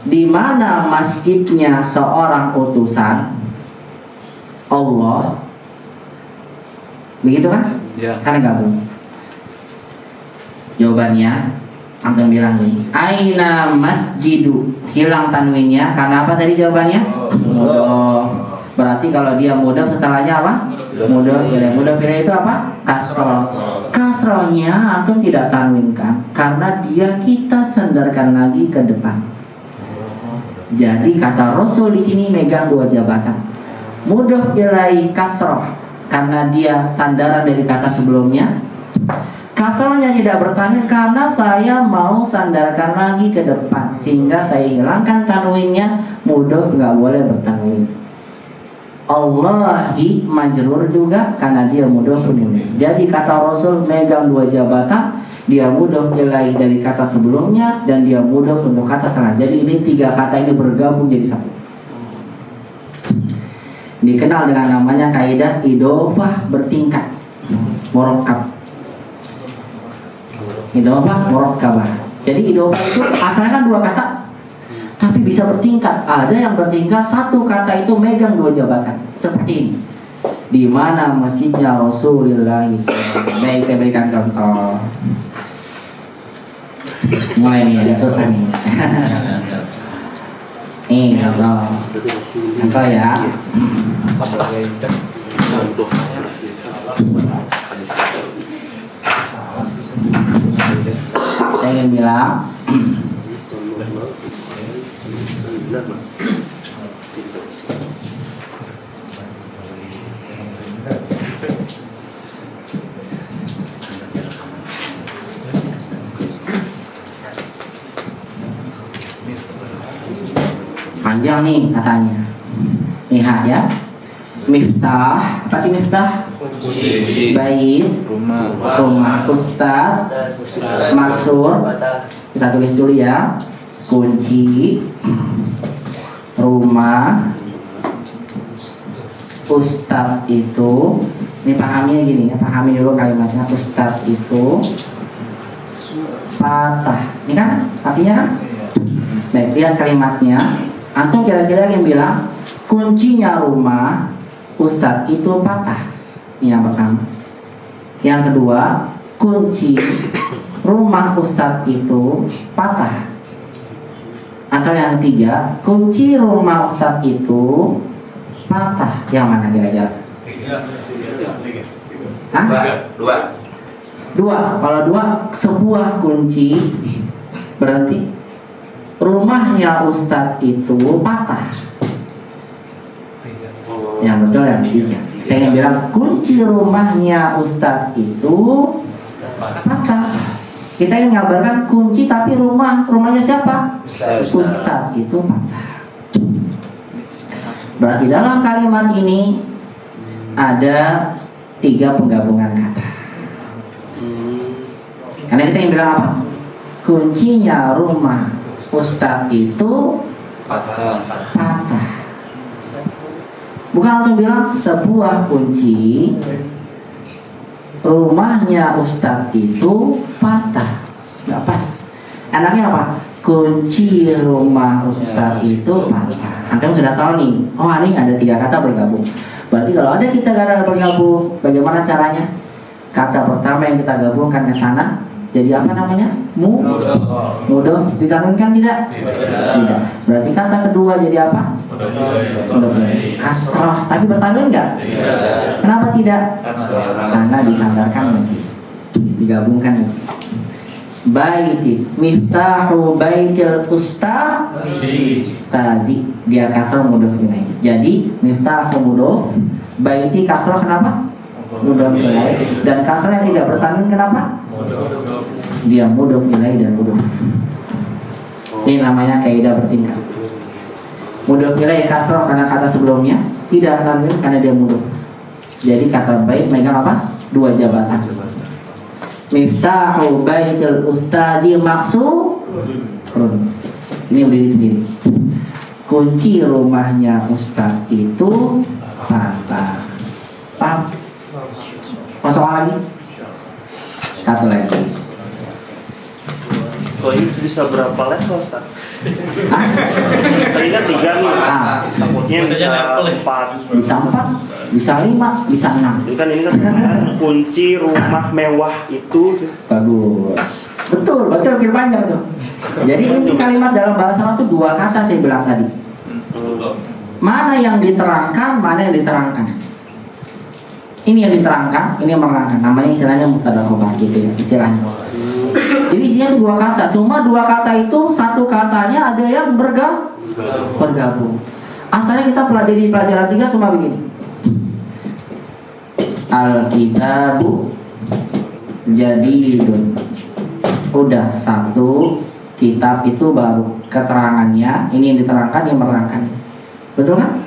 Di mana masjidnya seorang utusan Allah? Begitu kan? Ya. Karena gabung. Jawabannya Antum bilang gini, aina masjidu, hilang tanwinnya karena apa tadi jawabannya? Mudhof. Berarti kalau dia mudhof setelahnya apa? Mudhof ilaih. Mudhof ilaih itu apa? Kasroh. Kasrohnya antum tidak tanwinkan karena dia kita sandarkan lagi ke depan. Jadi kata Rasul di sini megang dua jabatan. Mudhof ilaih kasroh karena dia sandaran dari kata sebelumnya. Kasrohnya tidak bertanwin karena saya mau sandarkan lagi ke depan, sehingga saya hilangkan tanwinnya. Mudhof nggak boleh bertanwin. Allahi majrur juga karena dia mudhof ilaih. Jadi kata Rasul megang dua jabatan, dia mudhof ilaih dari kata sebelumnya dan dia mudhof untuk kata setelah. Jadi ini tiga kata ini bergabung jadi satu. Dikenal dengan namanya kaidah idhofah bertingkat, murakkab. Idhofah murakkabah. Jadi idhofah itu asalnya kan dua kata, tapi bisa bertingkat. Ada yang bertingkat satu kata itu megang dua jabatan. Seperti ini. Di mana masjidnya Rasulullah SAW. Baik, saya berikan contoh. Mulai nih, ada susah nih. Nih, contoh ya. Saya ingin bilang panjang nih katanya. Lihat ya. Miftah, apa sih miftah? Bait, rumah, ustaz, maksur. Kita tulis dulu ya. Kunci, rumah, ustaz itu. Ini pahami gini ya, pahami dulu kalimatnya. Ustaz itu patah. Ini kan artinya kan? Baik, lihat kalimatnya. Antum kira-kira yang bilang kuncinya rumah ustaz itu patah. Ini yang pertama. Yang kedua, kunci rumah ustaz itu patah. Atau yang ketiga, kunci rumah ustaz itu patah. Yang mana kira-kira? Hah? Dua. Kalau dua, sebuah kunci berarti rumahnya ustaz itu patah. Yang betul yang ketiga. Kita yang bilang kunci rumahnya ustaz itu patah. Kita yang ngabarkan kunci tapi rumahnya siapa? Ustaz itu patah. Berarti dalam kalimat ini ada 3 penggabungan kata. Karena kita yang bilang apa? Kuncinya rumah ustaz itu patah. Bukan untuk bilang sebuah kunci rumahnya ustaz itu patah. Nggak pas. Enaknya apa? Kunci rumah ustaz itu patah. Antum sudah tahu nih. Oh, ini ada 3 kata bergabung. Berarti kalau ada kita kata bergabung, bagaimana caranya? Kata pertama yang kita gabungkan ke sana jadi apa namanya? Mudhof. Ditanwinkan tidak? Tidak. Berarti kata kedua jadi apa? Mudhof. Kasrah. Tapi bertanwin enggak? Kenapa tidak? Karena disandarkan lagi. Digabungkan lagi. Baiti miftahu baitil ustazi. Dia kasrah mudhof ilaih. Jadi miftahu mudhof, baiti kasrah kenapa? Mudhof ilaih. Dan kasrah yang tidak bertanwin kenapa? Dia mudhof ilaih dan mudhof. Ini namanya kaidah bertingkat. Mudhof ilaih kasrah karena kata sebelumnya, tidak tanwin karena dia mudhof. Jadi kata bait megang apa? 2 jabatan. Miftahu baitil ustazi maksudun. Ini berdiri sendiri. Kunci rumahnya ustaz itu patah. Paham? Kosong lagi. 1 lagi. Oh, ini bisa berapa level, Ustaz? Tadi kan 3 nih. Takutnya bisa 4. Bisa 4, bisa 5, bisa 6. Ini kan kunci rumah mewah itu. Bagus. Betul, berarti lebih panjang tuh. Jadi inti kalimat dalam bahasa Arab itu dua kata saya bilang tadi. Mana yang diterangkan, mana yang diterangkan. Ini yang diterangkan, ini yang menerangkan. Namanya istilahnya mubtada khobar gitu ya, istilahnya. Jadi isinya itu dua kata. Cuma dua kata itu satu katanya ada yang bergabung. Asalnya kita pelajari pelajaran 3 cuma begini. Al-kitabu jadidun. Udah satu, kitab itu baru keterangannya, ini yang diterangkan, yang menerangkan. Betul kan?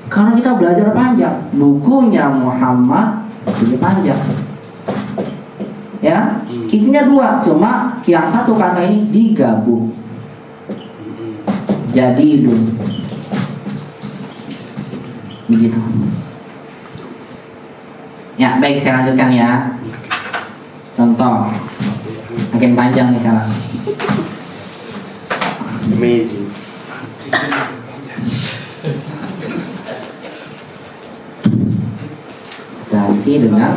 Karena kita belajar panjang, bukunya Muhammad jadi panjang. Ya, isinya dua, cuma yang satu kata ini digabung. Jadidun. Begitu. Ya, baik, saya lanjutkan ya. Contoh, makin panjang nih sekarang. Amazing. Ganti dengan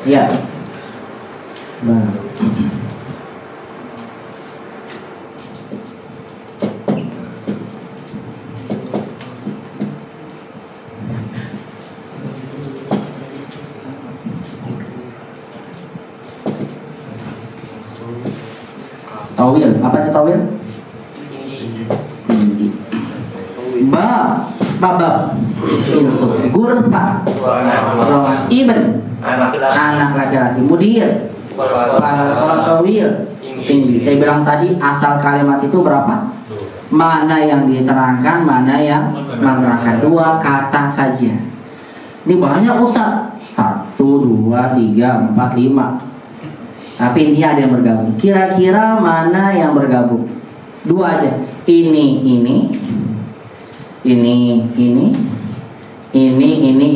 ya. Nah. Tawil, apa itu tawil? Tinggi. Babab. Gurfa. Ibn. Anak laki-laki. Mudir. Tawil. Tinggi. Saya bilang tadi asal kalimat itu berapa? Mana yang diterangkan, mana yang menerangkan. Dua kata saja. Ini banyak Ustaz. 1, 2, 3, 4, 5. Tapi ini ada yang bergabung. Kira-kira mana yang bergabung? Dua aja. Ini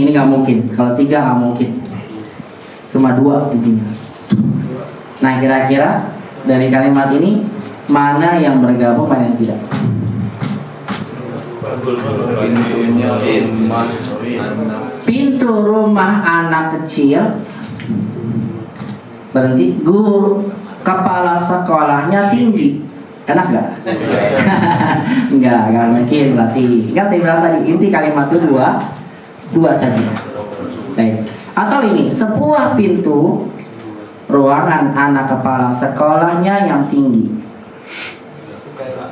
nggak mungkin. Kalau 3 nggak mungkin. Cuma 2 intinya. Nah, kira-kira dari kalimat ini mana yang bergabung, mana yang tidak? Pintu rumah anak kecil. Berhenti. Guru kepala sekolahnya tinggi. Enak nggak? Nggak mungkin berarti. Kan saya bilang tadi inti kalimat itu dua saja. Baik. Atau ini sebuah pintu ruangan anak kepala sekolahnya yang tinggi.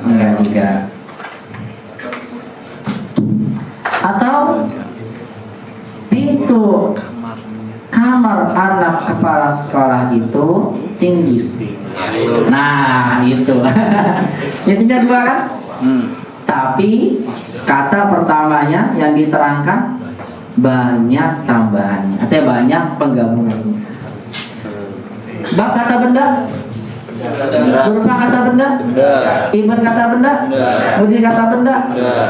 Enggak juga. Atau pintu kamar anak kepala sekolah itu tinggi. Nah, itu. Intinya 2 kan? Tapi kata pertamanya yang diterangkan banyak tambahannya, artinya banyak penggabungannya. Bab kata benda? Gurfa kata benda? Ibn kata benda? Mudir kata benda?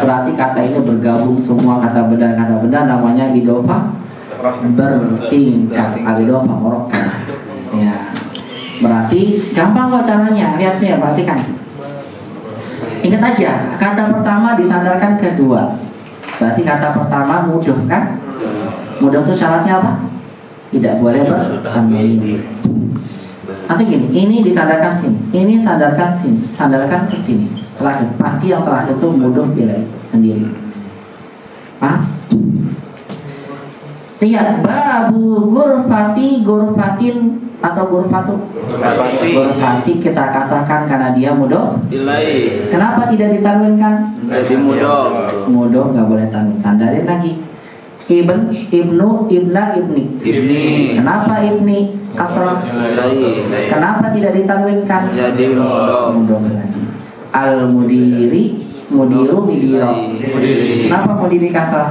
Berarti kata ini bergabung semua kata benda namanya idhofah bertingkat. Al-idhofah murokkabah. Ya. Berarti gampang kok caranya. Lihat saya, perhatikan. Ingat aja, kata pertama disandarkan kedua. Berarti kata pertama mudah kan? Mudah itu syaratnya apa? Tidak boleh bertanwin. Nanti gini, ini disandarkan sini, ini sandarkan sini, sandarkan ke sini. Terakhir, pasti yang terakhir itu mudah pilih sendiri. Paham? Lihat, babu gurfatin atau gurfatu. Gurfati kita kasarkan karena dia mudah. Kenapa tidak ditanwinkan? Jadi mudah. Mudah nggak boleh tanwin. Sandarin lagi. Ibnu, ibna, ibni. Kenapa ibni? Asraf. Kenapa tidak ditanwinkan? Jadi mudah. Mudah lagi. Al-mudiri, mudiru, midiro. Kenapa mudiri kasrah?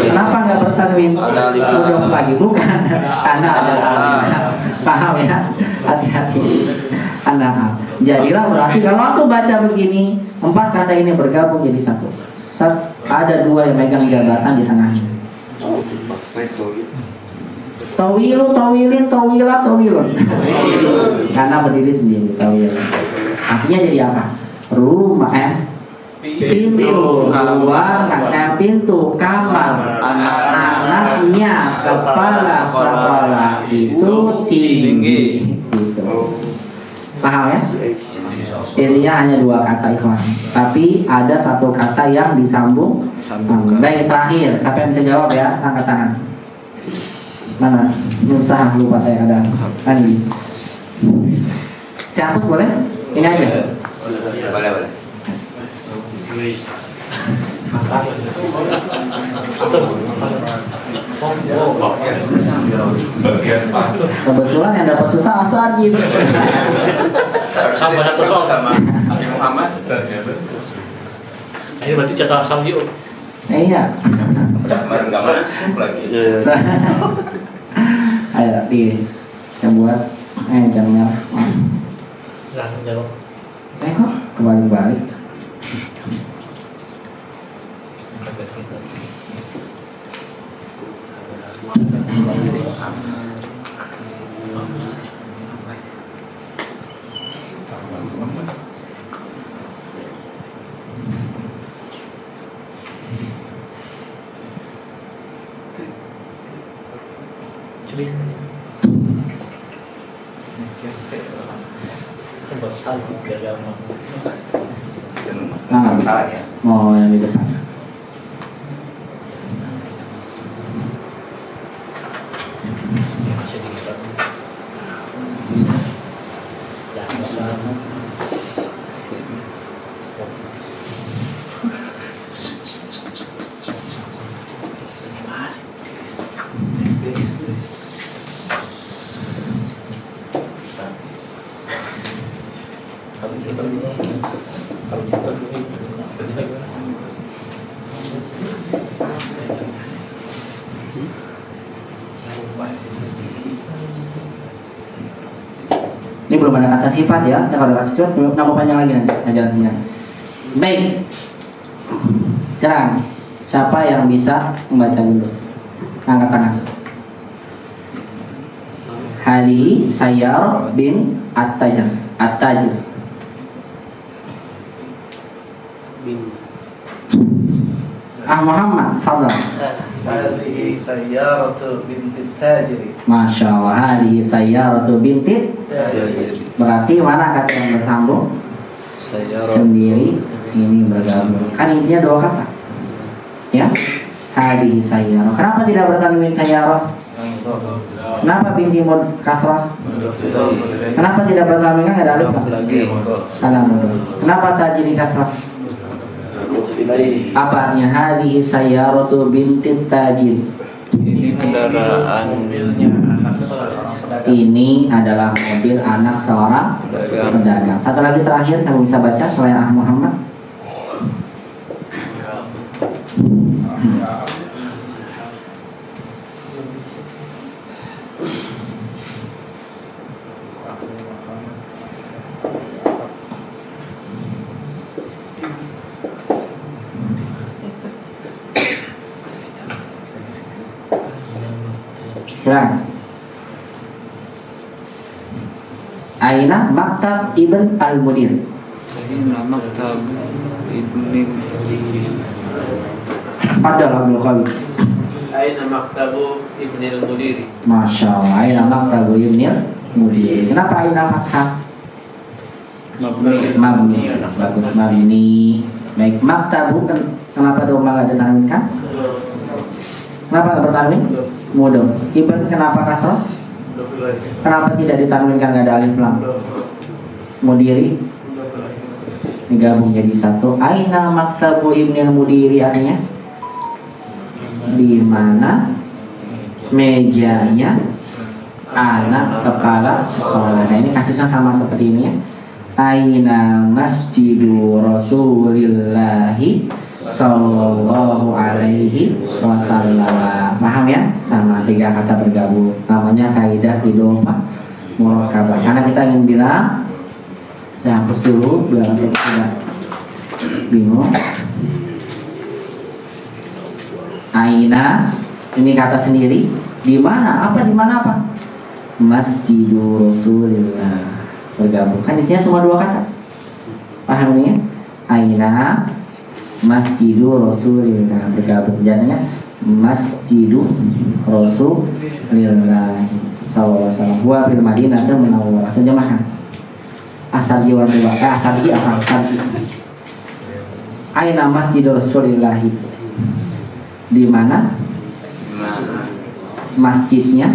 Kenapa nggak bertanwin? Mudah lagi, bukan? Karena ada paham ya? Hati-hati. Anda jadilah berarti kalau aku baca begini, 4 kata ini bergabung jadi satu. Ada 2 yang megang jabatan di tengahnya. Tawilu, tawilin, tawila, tawilun. Karena berdiri sendiri tawil. Artinya jadi apa? Rumah pintu keluar, pintu kamar anaknya, kepala sekolah itu tinggi. Gitu. Paham ya? Intinya hanya dua kata ikhwan, tapi ada satu kata yang disambung. Baik, terakhir, siapa yang bisa jawab ya? Angkat tangan. Mana? Nusaha, lupa saya ada. Andi. Saya hapus boleh? Ini aja. Boleh. Kebetulan yang dapat susah asal gitu. Sama satu soal sama Abi Muhammad. ini berarti jatah Samdi. Iya. Kemarin nggak masuk lagi. Ayo, saya buat. Jangan merah. Jangan jawab. Kok kebalik-balik. Tempat salju biar gampang. Nah, bisa. Oh, yang di depan. Masih di depan. Ini belum ada kata sifat ya. Kalau ada kata sifat belum nama panjang lagi nanti ajarannya. Baik. Sekarang siapa yang bisa membaca dulu? Angkat tangan. Hali Sayyar bin At-Tajir. Muhammad, fadal. Hadhihi sayyaratu binti tajiri. Masya Allah, hadihi sayyaratu binti. Berarti mana kata yang bersambung? Sendiri, ini bergabung. Kan intinya dua kata. Ya, hadihi sayyarah. Kenapa tidak bertanwin sayyarah? Kenapa binti mud kasrah? Kenapa tidak bertanwin? Kan ada alif. Kenapa tajiri kasrah? Apa artinya hadihi sayyaratu binti tajir? Ini kendaraan Ini adalah mobil anak seorang pedagang. Satu lagi terakhir saya bisa baca supaya Muhammad. Silakan. Aina maktab Ibn Al-Mudir. Aina maktab Ibn Padahal Abdul Qadir. Aina maktabu Ibn al-Mudiri. Masya Allah. Aina maktab Ibn Al-Mudir. Kenapa Aina fathah? Mabni. Bagus, mabni. Baik, maktabu kenapa doma nggak ditanwinkan? Kenapa nggak bertanwin? Mudom. Ibn kenapa kasrah? Kenapa tidak ditanwinkan, nggak ada alif lam? Mudiri digabung jadi satu. Aina maktabu Ibnul Mudiri, artinya di mana mejanya anak kepala sekolah. Nah, ini kasusnya sama seperti ini ya. Aina masjidu Rasulillahi sallallahu alaihi wasallam. Paham ya? Sama tiga kata bergabung. Namanya kaidah idgham murakkabah. Karena kita ingin bilang, saya hapus dulu biar tidak bingung. Aina ini kata sendiri. Di mana? Apa di mana apa? Masjidu Rasulillah. Bergabung. Kan intinya semua dua kata. Paham ya? Aina Masjidu Rasulillah, bergabung jadinya Masjidu Rasulillah sallallahu alaihi wasallam. Wa fil Madinatil Munawwarah. Terjemahkan. Asarji wa asarji apa? Asarji. Aina Masjidu Rasulillah? Di mana masjidnya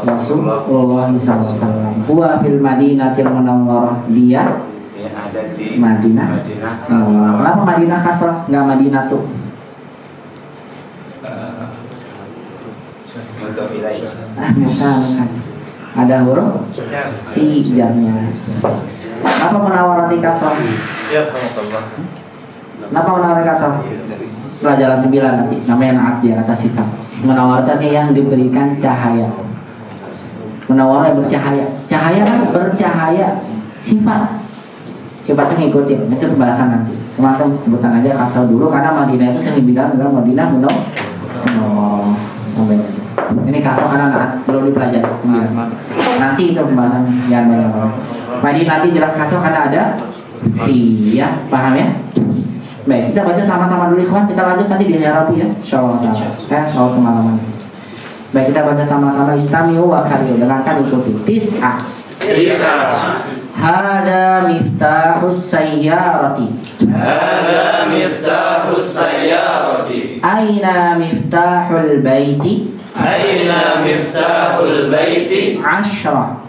Rasulullah SAW? Huwa fil Madinatil Munawwarah. Dia ada di Madinah. Kenapa Madinah kasrah, nggak Madinah tuh? Bukan. Ada huruf tijarnya. Apa Munawwarati kasrah? Kenapa Munawwarati kasrah? Pelajaran 9 nanti. Namanya naat dia kata sifat. Munawwarati yang diberikan cahaya. Munawwarah yang bercahaya. Cahaya kan bercahaya. Sifat. Sifatnya ngikutin. Itu pembahasan nanti. Kemarin sebutan aja kasrah dulu karena Madinah itu sering bilang adalah Madinah Munawwarah. Ini kasar karena belum dipelajari sendiri. Nanti itu pembahasannya. Jangan banyak. Madinah nanti jelas kasar karena ada. Iya, paham ya? Baik, kita baca sama-sama dulu ikhwan. Kita lanjut nanti di hari Rabu ya. Insyaallah. Soal kemalaman. Baik, kita baca sama-sama. Istami'u wa qari'u. Dengarkan ikuti. Tis'a. Hada miftahus sayyarati. Hada miftahus sayyarati. Aina miftahul baiti. Aina miftahul baiti. Ashra.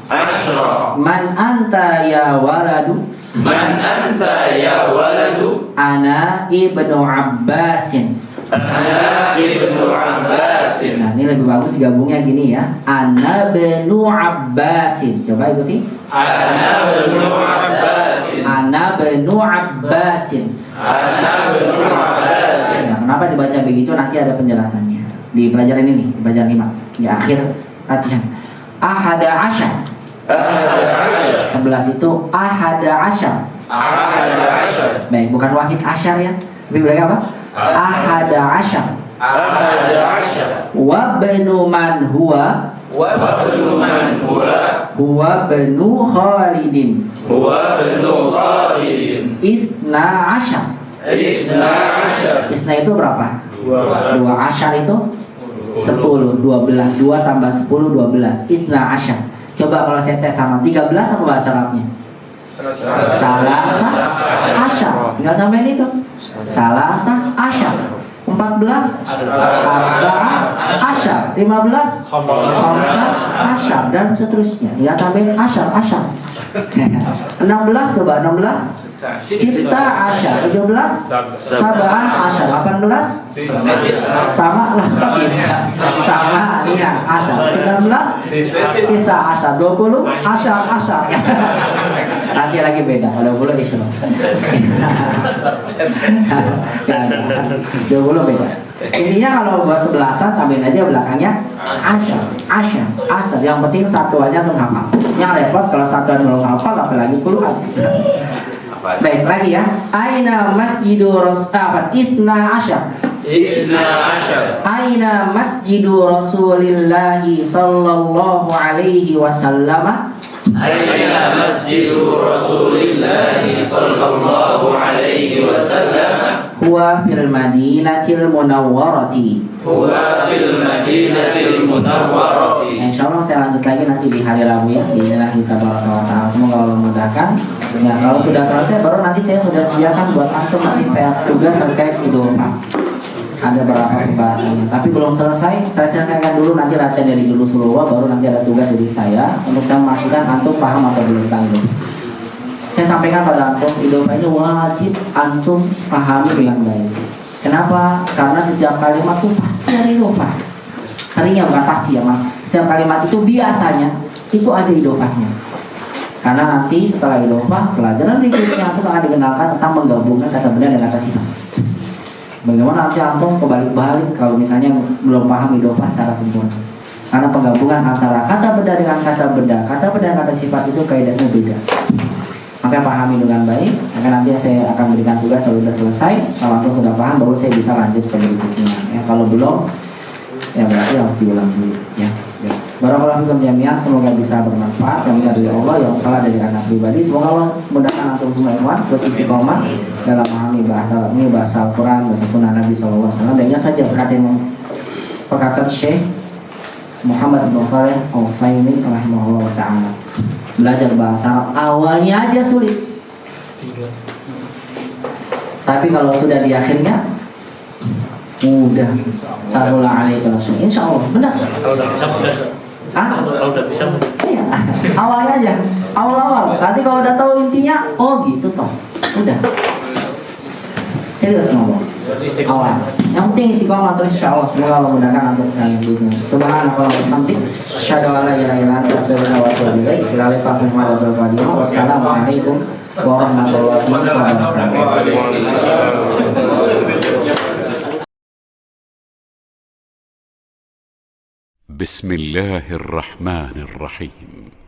Man anta ya waladu. Man anta ya waladu. Ana ibnu Abbasin. Ana ibnu Abbasin. Nah, ini lebih bagus gabungnya gini ya. Ana ibnu Abbasin. Coba ikuti. Ana ibnu Abbasin. Ana ibnu Abbasin. Ana ibnu Abbasin. Nah, kenapa dibaca begitu? Nanti ada penjelasannya di pelajaran ini, di pelajaran 5 di akhir latihan. Ahada asyar. 11 itu ahada asyar. Baik, bukan wahid asyar ya. Tapi berarti apa? Ahada asyar. Wa benu man huwa. Huwa benu Khalidin. Isna asyar. Isna itu berapa? 2 asyar itu 10, 12, 2 tambah 10, 12. Isna asyar. Coba kalau saya tes sama 13 apa bahasa Arabnya? Salasa asyar. Tinggal tambahin itu. Salasa asyar. 14 arba'ah asyar. 15 khamsah asyar dan seterusnya. Tinggal tambahin asyar. 16 coba 16 Sita asyar. 17 sab'an asyar. 18 sama lah sama ya asyar. 19 sisa asyar. 20 asyar. Nanti lagi beda. 20 islam. 20 beda. Intinya kalau buat 11-an tambahin aja belakangnya asyar. Yang penting satuannya tuh hafal. Yang repot kalau satuan belum hafal apalagi puluhan. Baik lagi ya. Aina masjidu Isna asyar. Aina masjidu Rasulillahi sallallahu alaihi wasallam. Aina masjidu Rasulillahi sallallahu alaihi wasallam. Huwa fil Madinatil Munawwarati. Huwa fil Madinatil Munawwarati. Insyaallah saya lanjut lagi nanti di hari Rabu ya. Bismillahirrahmanirrahim. Semoga Allah memudahkan. Ya, kalau sudah selesai baru nanti saya sudah sediakan buat antum nanti PR tugas terkait Idul Fitri. Ada beberapa pembahasannya, tapi belum selesai. Saya selesaikan dulu nanti latihan dari dulu seluruh, baru nanti ada tugas dari saya untuk saya memastikan antum paham atau belum tentang itu. Saya sampaikan pada antum Idul Fitri ini wajib antum pahami dengan baik. Kenapa? Karena setiap kalimat itu pasti ada Idul Fitri. Seringnya bukan pasti ya, setiap kalimat itu biasanya itu ada Idul Fitri-nya. Karena nanti setelah Idul Fitri, pelajaran berikutnya antum akan dikenalkan tentang menggabungkan kata benda dan kata sifat. Bagaimana nanti antum kebalik-balik kalau misalnya belum paham Idul Fitri secara sempurna. Karena penggabungan antara kata benda dengan kata benda dan kata sifat itu kaidahnya beda. Maka pahami dengan baik. Maka nanti saya akan berikan tugas kalau sudah selesai. Kalau antum sudah paham, baru saya bisa lanjut ke berikutnya. Ya, kalau belum, ya berarti harus diulang dulu. Ya. Barakallahu fikum jami'an, semoga bisa bermanfaat. Kami dari Allah yang salah dari anak pribadi. Semoga Allah mudahkan antum semua ikhwan terus istiqomah dalam memahami bahasa ini, bahasa Al-Quran, bahasa Sunnah Nabi SAW. Dan ingat saja perkataan Syekh Muhammad bin Shalih Al-Utsaimin rahimahullah ta'ala, belajar bahasa Arab awalnya aja sulit, tapi kalau sudah di akhirnya mudah. Sahula alaikum insyaallah. Benar. Kalau udah bisa mudah. Kalau udah bisa mudah. Iya. Awalnya aja. Awal-awal. Nanti kalau udah tahu intinya, oh gitu toh. Udah. Serius ngomong. Awal. Yang penting istiqomah terus insyaallah. Semoga Allah mudahkan untuk kalian juga. Subhanallah wa bihamdihi, asyhadu an la ilaha illa anta, astaghfiruka wa atubu ilaik. Wassalamualaikum warahmatullahi wabarakatuh. بسم الله الرحمن الرحيم